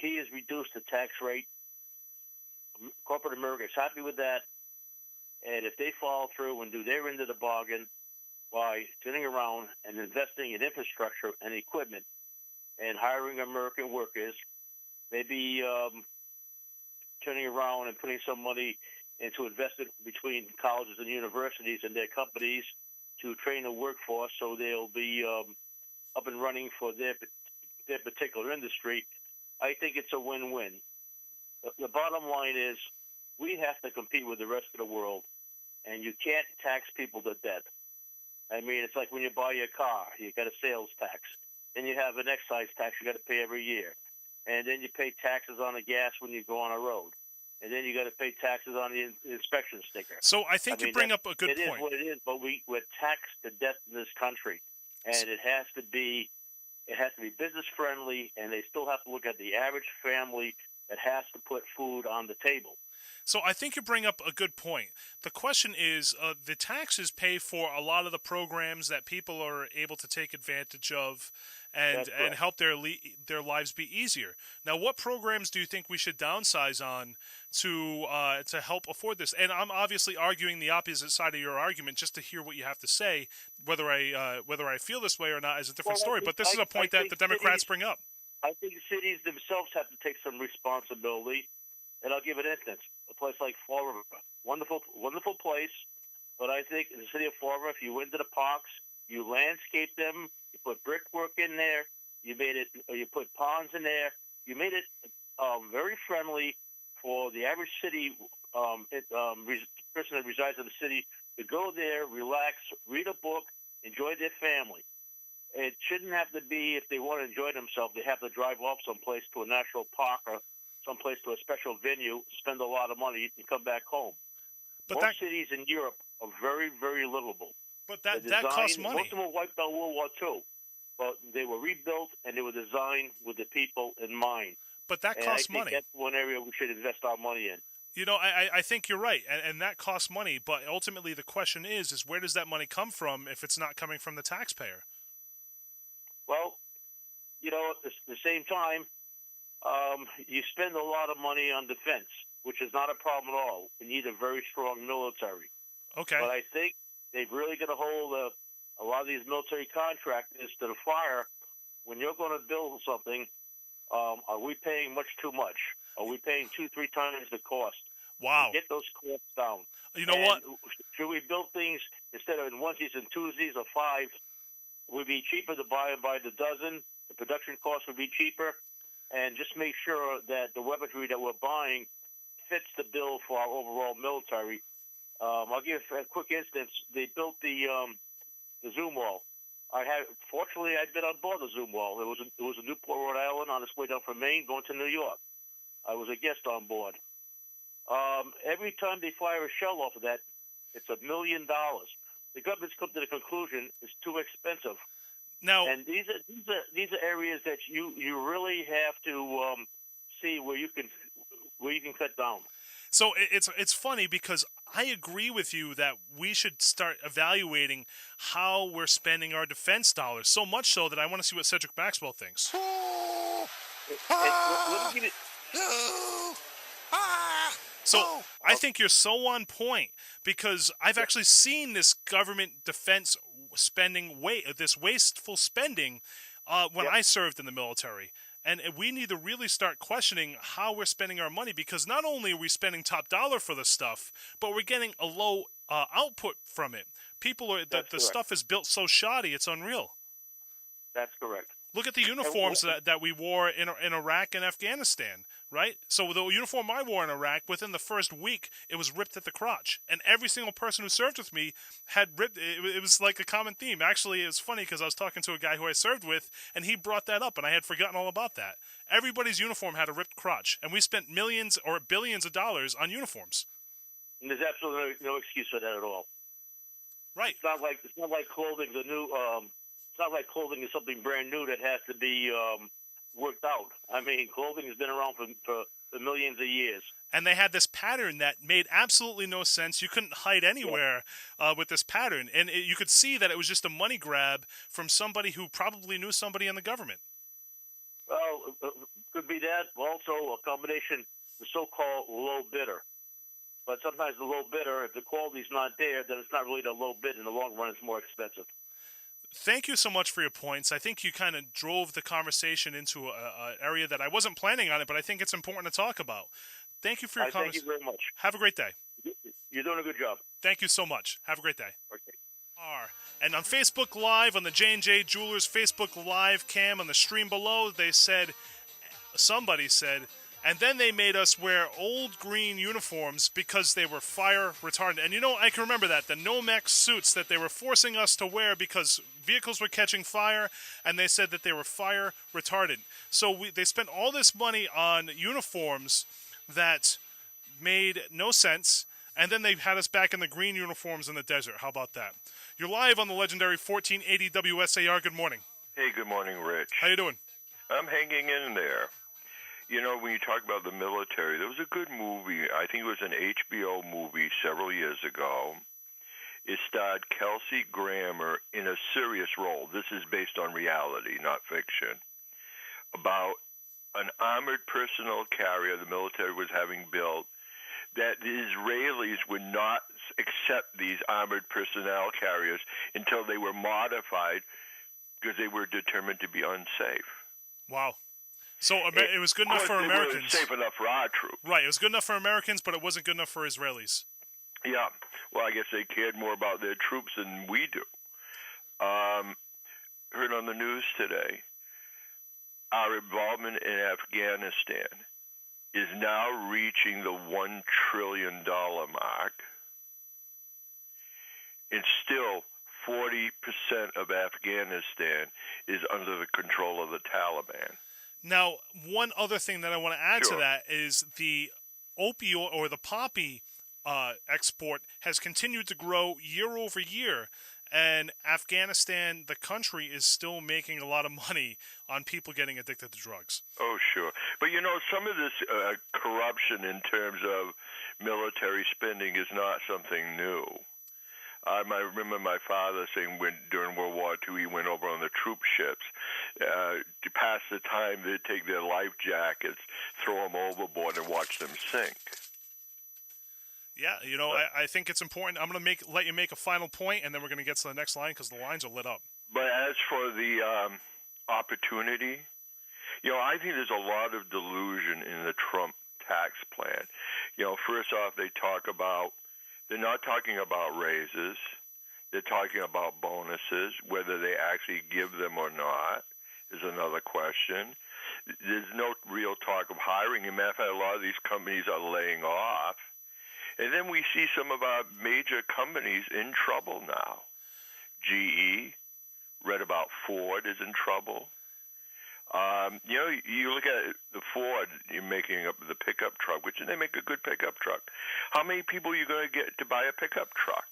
He has reduced the tax rate. Corporate America is happy with that. And if they follow through and do their end of the bargain by turning around and investing in infrastructure and equipment and hiring American workers, maybe turning around and putting some money into investing between colleges and universities and their companies to train the workforce so they'll be up and running for their particular industry, I think it's a win-win. The bottom line is we have to compete with the rest of the world, and you can't tax people to death. I mean, it's like when you buy your car, you got a sales tax. Then you have an excise tax you got to pay every year. And then you pay taxes on the gas when you go on a road. And then you got to pay taxes on the inspection sticker. So I think you bring up a good point. It is what it is, but we're taxed to death in this country. And it has to be business friendly, and they still have to look at the average family that has to put food on the table. So I think you bring up a good point. The question is, the taxes pay for a lot of the programs that people are able to take advantage of and help their lives be easier. Now, what programs do you think we should downsize on to help afford this? And I'm obviously arguing the opposite side of your argument just to hear what you have to say. Whether I feel this way or not is a different story. But this is a point that the Democrats bring up. I think cities themselves have to take some responsibility. And I'll give an instance. A place like Fall River, wonderful place. But I think in the city of Fall River, if you went to the parks, you landscaped them, you put brickwork in there, you put ponds in there, you made it very friendly for the average city person that resides in the city to go there, relax, read a book, enjoy their family. It shouldn't have to be, if they want to enjoy themselves, they have to drive off someplace to a national park or someplace to a special venue, spend a lot of money, and come back home. But most cities in Europe are very, very livable. But that costs money. Most of them were wiped out in World War II. But they were rebuilt, and they were designed with the people in mind. But that costs money. I think that's one area we should invest our money in. You know, I think you're right, and that costs money. But ultimately the question is where does that money come from if it's not coming from the taxpayer? Well, at the same time, you spend a lot of money on defense, which is not a problem at all. We need a very strong military. Okay. But I think they've really got to hold a lot of these military contractors to the fire. When you're going to build something, are we paying much too much? Are we paying 2-3 times the cost? Wow. Get those costs down. You know what? Should we build things instead of in onesies and twosies or fives? Would be cheaper to buy them by the dozen. The production cost would be cheaper, and just make sure that the weaponry that we're buying fits the bill for our overall military. I'll give a quick instance. They built the Zoom wall. Fortunately, I'd been on board the Zoom wall. It was a Newport, Rhode Island, on its way down from Maine, going to New York. I was a guest on board. Every time they fire a shell off of that, it's $1 million. The government's come to the conclusion it's too expensive. Now, And these are areas that you really have to see where you can cut down. so it's funny because I agree with you that we should start evaluating how we're spending our defense dollars. So much so that I want to see what Cedric Maxwell thinks. Let me give you, So I think you're so on point because I've actually seen this government defense spending this wasteful spending when I served in the military. And we need to really start questioning how we're spending our money because not only are we spending top dollar for the stuff, but we're getting a low output from it. The stuff is built so shoddy, it's unreal. that's correct. Look at the uniforms that we wore in Iraq and Afghanistan, right? So the uniform I wore in Iraq, within the first week, it was ripped at the crotch. And every single person who served with me had ripped it was like a common theme. Actually, it was funny because I was talking to a guy who I served with, and he brought that up, and I had forgotten all about that. Everybody's uniform had a ripped crotch, and we spent millions or billions of dollars on uniforms. And there's absolutely no excuse for that at all. Right. It's not like clothing. It's not like clothing is something brand new that has to be worked out. I mean, clothing has been around for millions of years. And they had this pattern that made absolutely no sense. You couldn't hide anywhere with this pattern. And you could see that it was just a money grab from somebody who probably knew somebody in the government. Well, could be that. Also, a combination, the so-called low bidder. But sometimes the low bidder, if the quality's not there, then it's not really the low bid. In the long run, it's more expensive. Thank you so much for your points. I think you kind of drove the conversation into an area that I wasn't planning on it, but I think it's important to talk about. Thank you for your comments. Thank you very much. Have a great day. You're doing a good job. Thank you so much. Have a great day. Okay. And on Facebook Live, on the J&J Jewelers Facebook Live cam on the stream below, somebody said, and then they made us wear old green uniforms because they were fire retardant. And I can remember that, the Nomex suits that they were forcing us to wear because vehicles were catching fire, and they said that they were fire retardant. So they spent all this money on uniforms that made no sense, and then they had us back in the green uniforms in the desert. How about that? You're live on the legendary 1480 WSAR. Good morning. Hey, good morning, Rich. How you doing? I'm hanging in there. When you talk about the military, there was a good movie. I think it was an HBO movie several years ago. It starred Kelsey Grammer in a serious role. This is based on reality, not fiction, about an armored personnel carrier the military was having built, that the Israelis would not accept these armored personnel carriers until they were modified because they were determined to be unsafe. Wow. So it was good enough for Americans. It was safe enough for our troops. Right, it was good enough for Americans, but it wasn't good enough for Israelis. Yeah, well, I guess they cared more about their troops than we do. Heard on the news today, our involvement in Afghanistan is now reaching the $1 trillion mark, and still 40% of Afghanistan is under the control of the Taliban. Now, one other thing that I want to add to that is the opioid or the poppy export has continued to grow year over year, and Afghanistan, the country, is still making a lot of money on people getting addicted to drugs. Oh, sure. But, some of this corruption in terms of military spending is not something new. I remember my father saying during World War II he went over on the troop ships, to pass the time, they take their life jackets, throw them overboard, and watch them sink. Yeah, I think it's important. I'm going to let you make a final point, and then we're going to get to the next line because the lines are lit up. But as for the opportunity, I think there's a lot of delusion in the Trump tax plan. First off, they're not talking about raises. They're talking about bonuses. Whether they actually give them or not is another question. There's no real talk of hiring. As a matter of fact, a lot of these companies are laying off. And then we see some of our major companies in trouble now. GE, read about Ford is in trouble. You look at the Ford, you're making up the pickup truck, which they make a good pickup truck. How many people are you going to get to buy a pickup truck?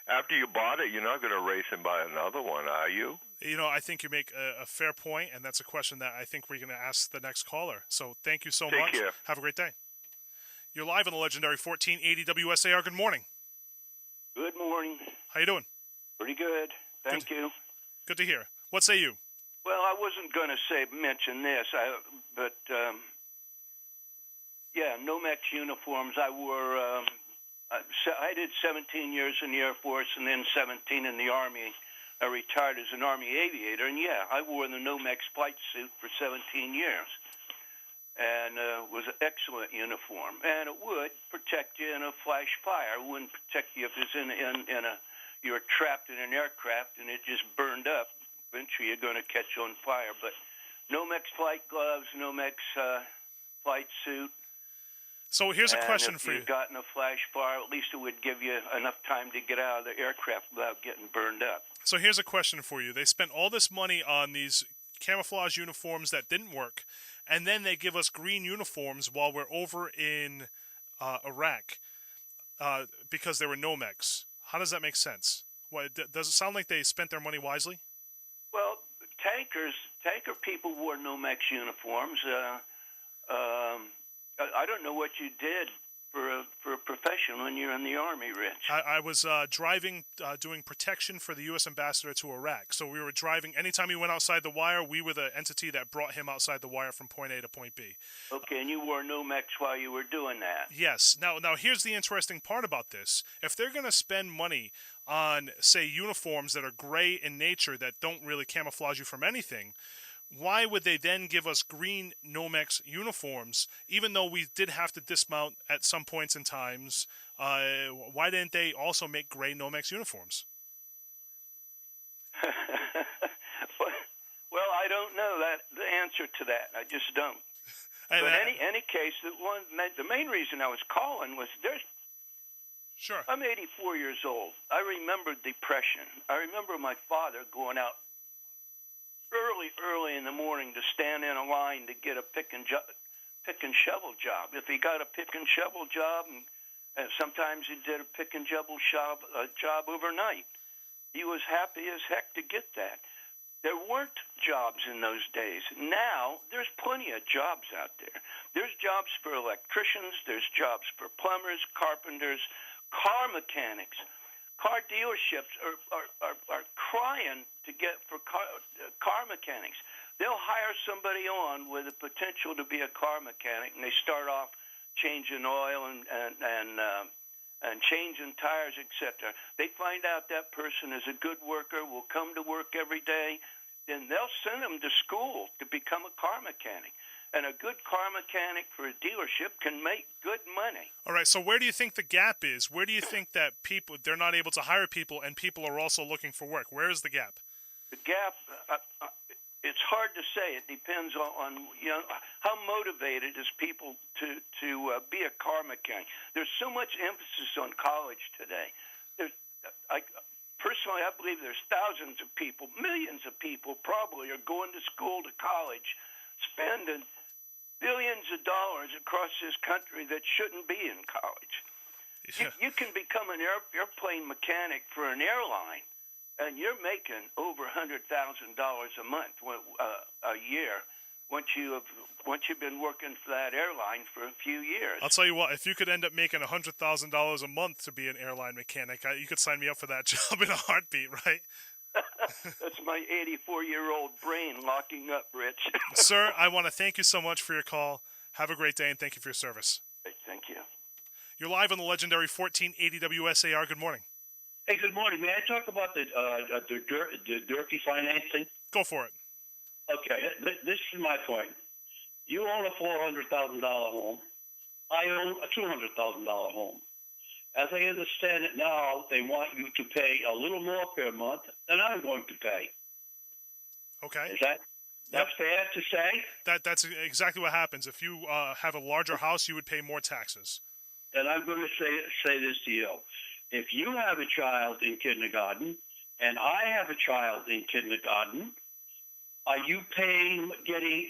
After you bought it, you're not going to race and buy another one, are you? I think you make a fair point, and that's a question that I think we're going to ask the next caller. So thank you so Take much. care. Have a great day. You're live on the legendary 1480 WSAR. Good morning. Good morning. How you doing? Pretty good. Thank you. Good to hear. What say you? Well, I wasn't going to mention this, but Nomex uniforms. I wore. I did 17 years in the Air Force and then 17 in the Army. I retired as an Army aviator, and I wore the Nomex flight suit for 17 years, and it was an excellent uniform. And it would protect you in a flash fire. It wouldn't protect you if it's you were trapped in an aircraft and it just burned up. Eventually, you're going to catch on fire. But Nomex flight gloves, Nomex flight suit. So here's a question for you. If you got in a flash fire, at least it would give you enough time to get out of the aircraft without getting burned up. So here's a question for you. They spent all this money on these camouflage uniforms that didn't work, and then they give us green uniforms while we're over in Iraq because they were Nomex. How does that make sense? Does it sound like they spent their money wisely? Well, tanker people wore Nomex uniforms. I don't know what you did for a profession when you're in the Army, Rich. I was driving, doing protection for the U.S. ambassador to Iraq. So we were driving. Anytime he went outside the wire, we were the entity that brought him outside the wire from point A to point B. Okay, and you wore Nomex while you were doing that. Yes. Now here's the interesting part about this. If they're going to spend money on, say, uniforms that are gray in nature that don't really camouflage you from anything, why would they then give us green Nomex uniforms, even though we did have to dismount at some points in times? Why didn't they also make gray Nomex uniforms? Well, I don't know the answer to that. I just don't. But in any case, the main reason I was calling was Sure. I'm 84 years old. I remember Depression. I remember my father going out early in the morning to stand in a line to get a pick and shovel job. If he got a pick and shovel job, and sometimes he did a pick and shovel job overnight, he was happy as heck to get that. There weren't jobs in those days. Now, there's plenty of jobs out there. There's jobs for electricians. There's jobs for plumbers, carpenters, car mechanics. Car dealerships are crying to get for car mechanics. They'll hire somebody on with the potential to be a car mechanic, and they start off changing oil and changing tires, etc. They find out that person is a good worker, will come to work every day, then they'll send them to school to become a car mechanic. And a good car mechanic for a dealership can make good money. All right, so where do you think the gap is? Where do you think that they're not able to hire people and people are also looking for work? Where is the gap? The gap, it's hard to say. It depends on how motivated is people to be a car mechanic. There's so much emphasis on college today. Personally, I believe there's thousands of people, millions of people probably are going to school, to college, spending billions of dollars across this country that shouldn't be in college. Yeah. You can become an airplane mechanic for an airline, and you're making over $100,000 a month, a year, once you've been working for that airline for a few years. I'll tell you what, if you could end up making $100,000 a month to be an airline mechanic, you could sign me up for that job in a heartbeat, right? That's my 84-year-old brain locking up, Rich. Sir, I want to thank you so much for your call. Have a great day, and thank you for your service. Thank you. You're live on the legendary 1480 WSAR. Good morning. Hey, good morning. May I talk about the Durkee financing? Go for it. Okay, this is my point. You own a $400,000 home. I own a $200,000 home. As I understand it now, they want you to pay a little more per month than I'm going to pay. Okay. Is that's fair to say? That's exactly what happens. If you have a larger house, you would pay more taxes. Then I'm going to say this to you. If you have a child in kindergarten and I have a child in kindergarten, are you getting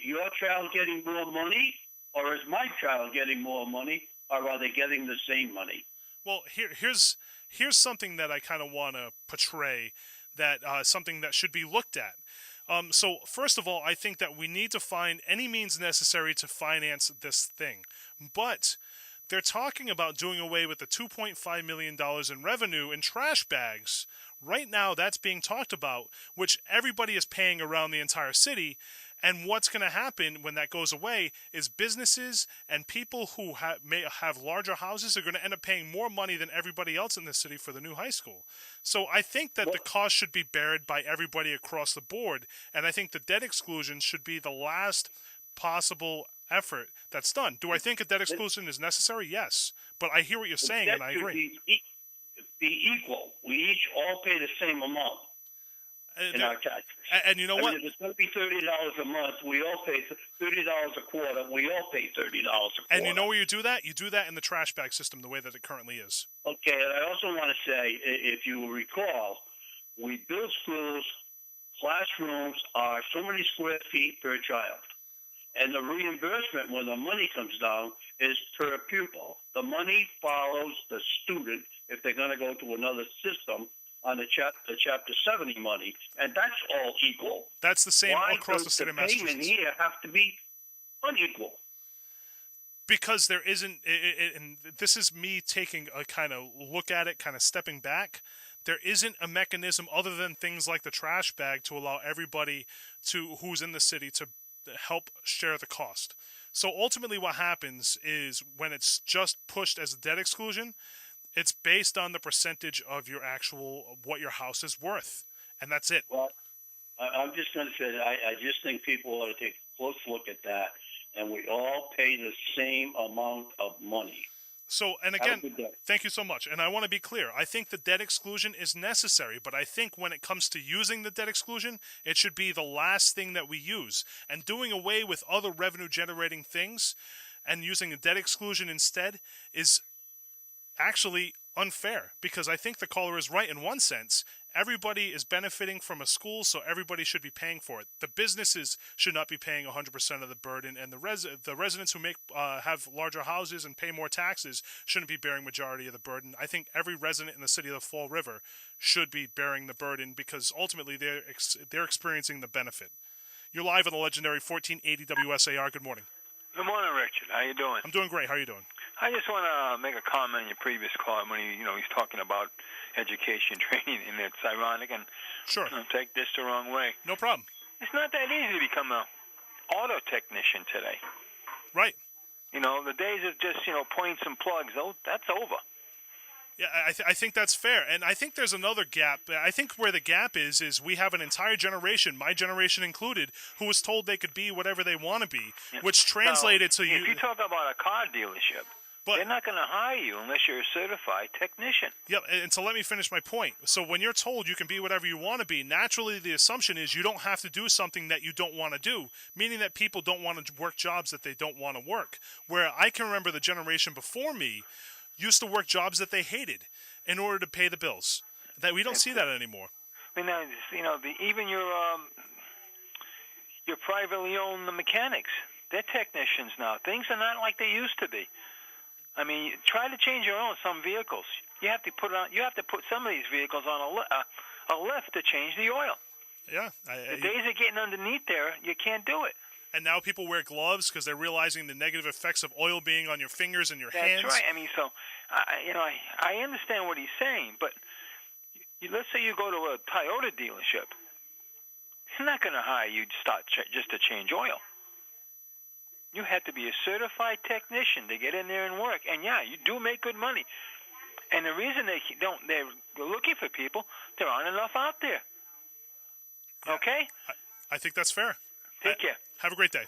your child getting more money, or is my child getting more money, or are they getting the same money? Well, here's something that I kind of want to portray, that something that should be looked at. So first of all, I think that we need to find any means necessary to finance this thing, but they're talking about doing away with the $2.5 million in revenue in trash bags. Right now, that's being talked about, which everybody is paying around the entire city. And what's going to happen when that goes away is businesses and people who may have larger houses are going to end up paying more money than everybody else in the city for the new high school. So I think that the cost should be borne by everybody across the board. And I think the debt exclusion should be the last possible effort that's done. Do I think a debt exclusion is necessary? Yes. But I hear what you're saying, and I agree. Be equal. We each all pay the same amount in our tax. And you know what? If it's going to be $30 a month, we all pay $30 a quarter. We all pay $30 a quarter. And you know where you do that? You do that in the trash bag system, the way that it currently is. Okay, and I also want to say, if you recall, we build schools, classrooms are so many square feet per child. And the reimbursement, when the money comes down, is per pupil. The money follows the student if they're going to go to another system on the Chapter 70 money, and that's all equal. That's the same across the state of Massachusetts. Why does the payment here have to be unequal? Because there isn't, and this is me taking a kind of look at it, kind of stepping back. There isn't a mechanism other than things like the trash bag to allow everybody who's in the city to help share the cost. So ultimately what happens is when it's just pushed as a debt exclusion, it's based on the percentage of your what your house is worth. And that's it. Well, I'm just going to say that I just think people ought to take a close look at that, and we all pay the same amount of money. So, and again, thank you so much. And I want to be clear. I think the debt exclusion is necessary, but I think when it comes to using the debt exclusion, it should be the last thing that we use. And doing away with other revenue-generating things and using a debt exclusion instead is actually unfair, because I think the caller is right in one sense. Everybody is benefiting from a school, so everybody should be paying for it. The businesses should not be paying 100% of the burden, and the residents who have larger houses and pay more taxes shouldn't be bearing majority of the burden. I think every resident in the city of the Fall River should be bearing the burden, because ultimately they're experiencing the benefit. You're live on the legendary 1480 WSAR. Good morning. Good morning, Richard. How you doing? I'm doing great. How are you doing? I just want to make a comment on your previous call when he's talking about education training, and it's ironic, and sure, don't take this the wrong way. No problem. It's not that easy to become an auto technician today. Right. The days of just points and plugs, that's over. Yeah, I think that's fair. And I think there's another gap. I think where the gap is we have an entire generation, my generation included, who was told they could be whatever they want to be, which translated to you. If you talk about a car dealership, they're not going to hire you unless you're a certified technician. Yep, and so let me finish my point. So when you're told you can be whatever you want to be, naturally the assumption is you don't have to do something that you don't want to do, meaning that people don't want to work jobs that they don't want to work. Where I can remember the generation before me used to work jobs that they hated in order to pay the bills. That we don't see that anymore. I mean, even your privately owned mechanics, they're technicians now. Things are not like they used to be. I mean, try to change your own some vehicles. You have to put some of these vehicles on a lift to change the oil. Yeah, the days of getting underneath there, you can't do it. And now people wear gloves because they're realizing the negative effects of oil being on your fingers and your hands. That's right. I mean, so I understand what he's saying, but Let's say you go to a Toyota dealership. They're not going to hire you just to change oil. You have to be a certified technician to get in there and work. And yeah, you do make good money. And the reason they're looking for people, there aren't enough out there. Okay? I think that's fair. Take care. Have a great day.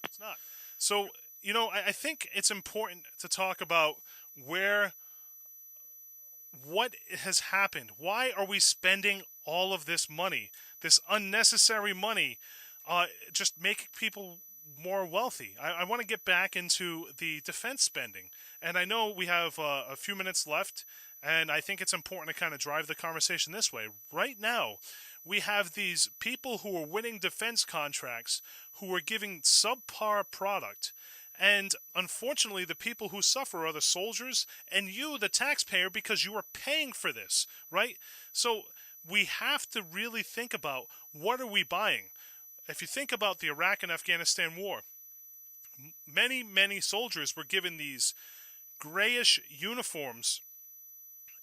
It's not. So, I think it's important to talk about what has happened. Why are we spending all of this money, this unnecessary money, just making people more wealthy? I want to get back into the defense spending. And I know we have a few minutes left, and I think it's important to kind of drive the conversation this way. Right now, we have these people who are winning defense contracts who are giving subpar product. And unfortunately, the people who suffer are the soldiers and you, the taxpayer, because you are paying for this, right? So we have to really think about, what are we buying? If you think about the Iraq and Afghanistan war, many, many soldiers were given these grayish uniforms,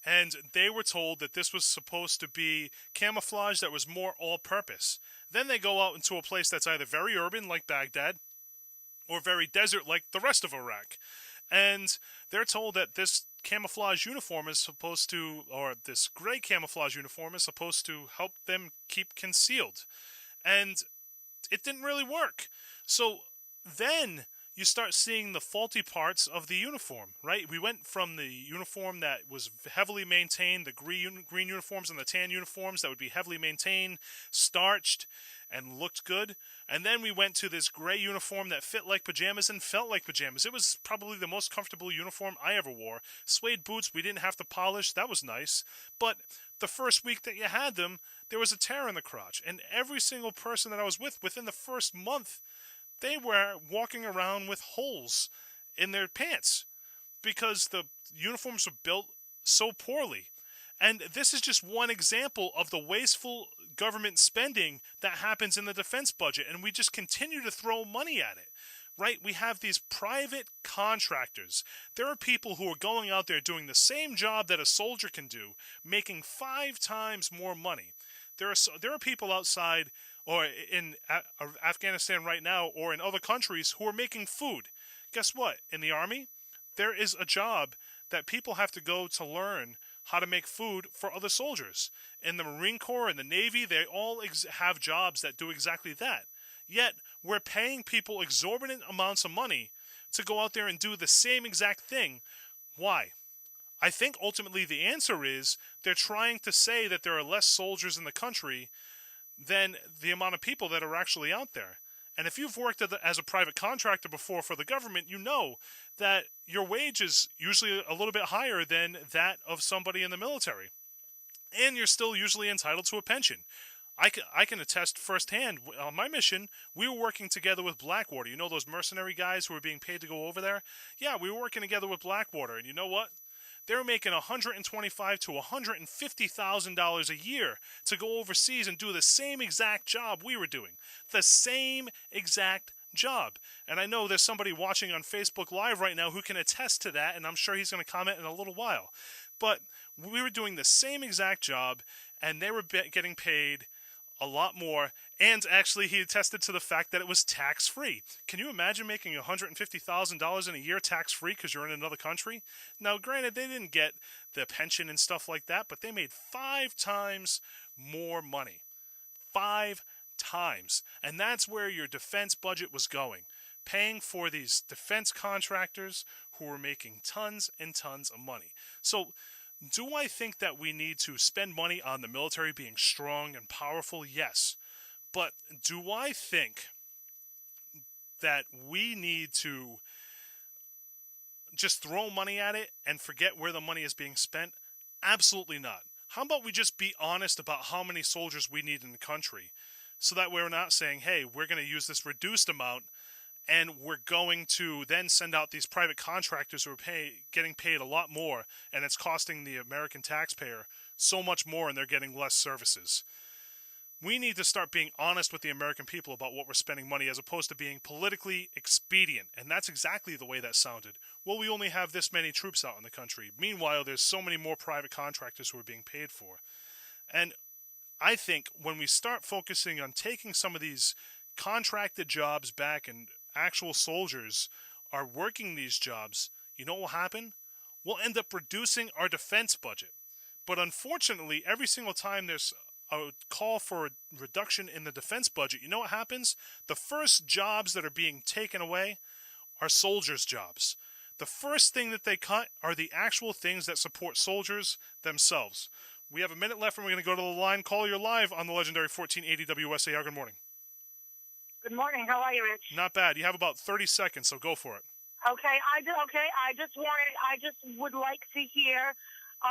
and they were told that this was supposed to be camouflage that was more all-purpose. Then they go out into a place that's either very urban, like Baghdad, or very desert, like the rest of Iraq. And they're told that this camouflage uniform is supposed to, or this gray camouflage uniform is supposed to help them keep concealed. And it didn't really work. So then you start seeing the faulty parts of the uniform, right? We went from the uniform that was heavily maintained, the green uniforms and the tan uniforms that would be heavily maintained, starched, and looked good. And then we went to this gray uniform that fit like pajamas and felt like pajamas. It was probably the most comfortable uniform I ever wore. Suede boots we didn't have to polish. That was nice. But the first week that you had them, there was a tear in the crotch. And every single person that I was with, within the first month, they were walking around with holes in their pants because the uniforms were built so poorly. And this is just one example of the wasteful government spending that happens in the defense budget, and we just continue to throw money at it, right? We have these private contractors. There are people who are going out there doing the same job that a soldier can do, making 5 times more money. There are people outside or in Afghanistan right now or in other countries who are making food. Guess what? In the Army, there is a job that people have to go to learn how to make food for other soldiers. In the Marine Corps and the Navy, they all have jobs that do exactly that. Yet, we're paying people exorbitant amounts of money to go out there and do the same exact thing. Why? I think ultimately the answer is they're trying to say that there are less soldiers in the country than the amount of people that are actually out there. And if you've worked as a private contractor before for the government, you know that your wage is usually a little bit higher than that of somebody in the military. And you're still usually entitled to a pension. I can attest firsthand. On my mission, we were working together with Blackwater. You know those mercenary guys who were being paid to go over there? Yeah, we were working together with Blackwater. And you know what? They were making $125,000 to $150,000 a year to go overseas and do the same exact job we were doing. The same exact job. And I know there's somebody watching on Facebook Live right now who can attest to that, and I'm sure he's going to comment in a little while. But we were doing the same exact job, and they were getting paid a lot more, and actually he attested to the fact that it was tax-free. Can you imagine making $150,000 in a year tax-free because you're in another country? Now, granted, they didn't get the pension and stuff like that, but they made 5 times more money. 5 times. And that's where your defense budget was going. Paying for these defense contractors who were making tons and tons of money. So, do I think that we need to spend money on the military being strong and powerful? Yes. But do I think that we need to just throw money at it and forget where the money is being spent? Absolutely not. How about we just be honest about how many soldiers we need in the country so that we're not saying, hey, we're going to use this reduced amount and we're going to then send out these private contractors who are getting paid a lot more, and it's costing the American taxpayer so much more, and they're getting less services. We need to start being honest with the American people about what we're spending money as opposed to being politically expedient, and that's exactly the way that sounded. Well, we only have this many troops out in the country. Meanwhile, there's so many more private contractors who are being paid for. And I think when we start focusing on taking some of these contracted jobs back and actual soldiers are working these jobs, you know what will happen? We'll end up reducing our defense budget. But unfortunately, every single time there's a call for a reduction in the defense budget, you know what happens? The first jobs that are being taken away are soldiers' jobs. The first thing that they cut are the actual things that support soldiers themselves. We have a minute left and we're going to go to the line. Call, you're live on the legendary 1480 WSAR. Good morning. Good morning. How are you, Rich? Not bad. You have about 30 seconds, so go for it. Okay, I just would like to hear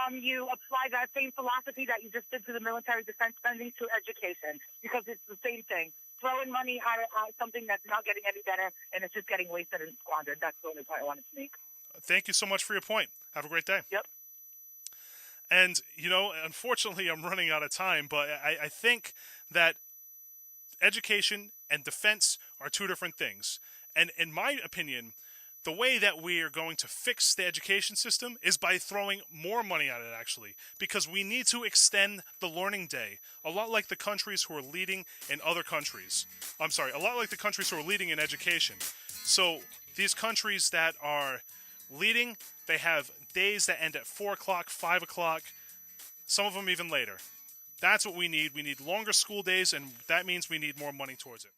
you apply that same philosophy that you just did to the military defense spending to education, because it's the same thing. Throwing money at something that's not getting any better, and it's just getting wasted and squandered. That's the only point I wanted to make. Thank you so much for your point. Have a great day. Yep. And, you know, unfortunately, I'm running out of time, but I think that education and defense are two different things. And in my opinion, the way that we are going to fix the education system is by throwing more money at it, actually, because we need to extend the learning day, a lot like the countries who are leading in other countries. I'm sorry, a lot like the countries who are leading in education. So these countries that are leading, they have days that end at 4 o'clock, 5 o'clock, some of them even later. That's what we need. We need longer school days, and that means we need more money towards it.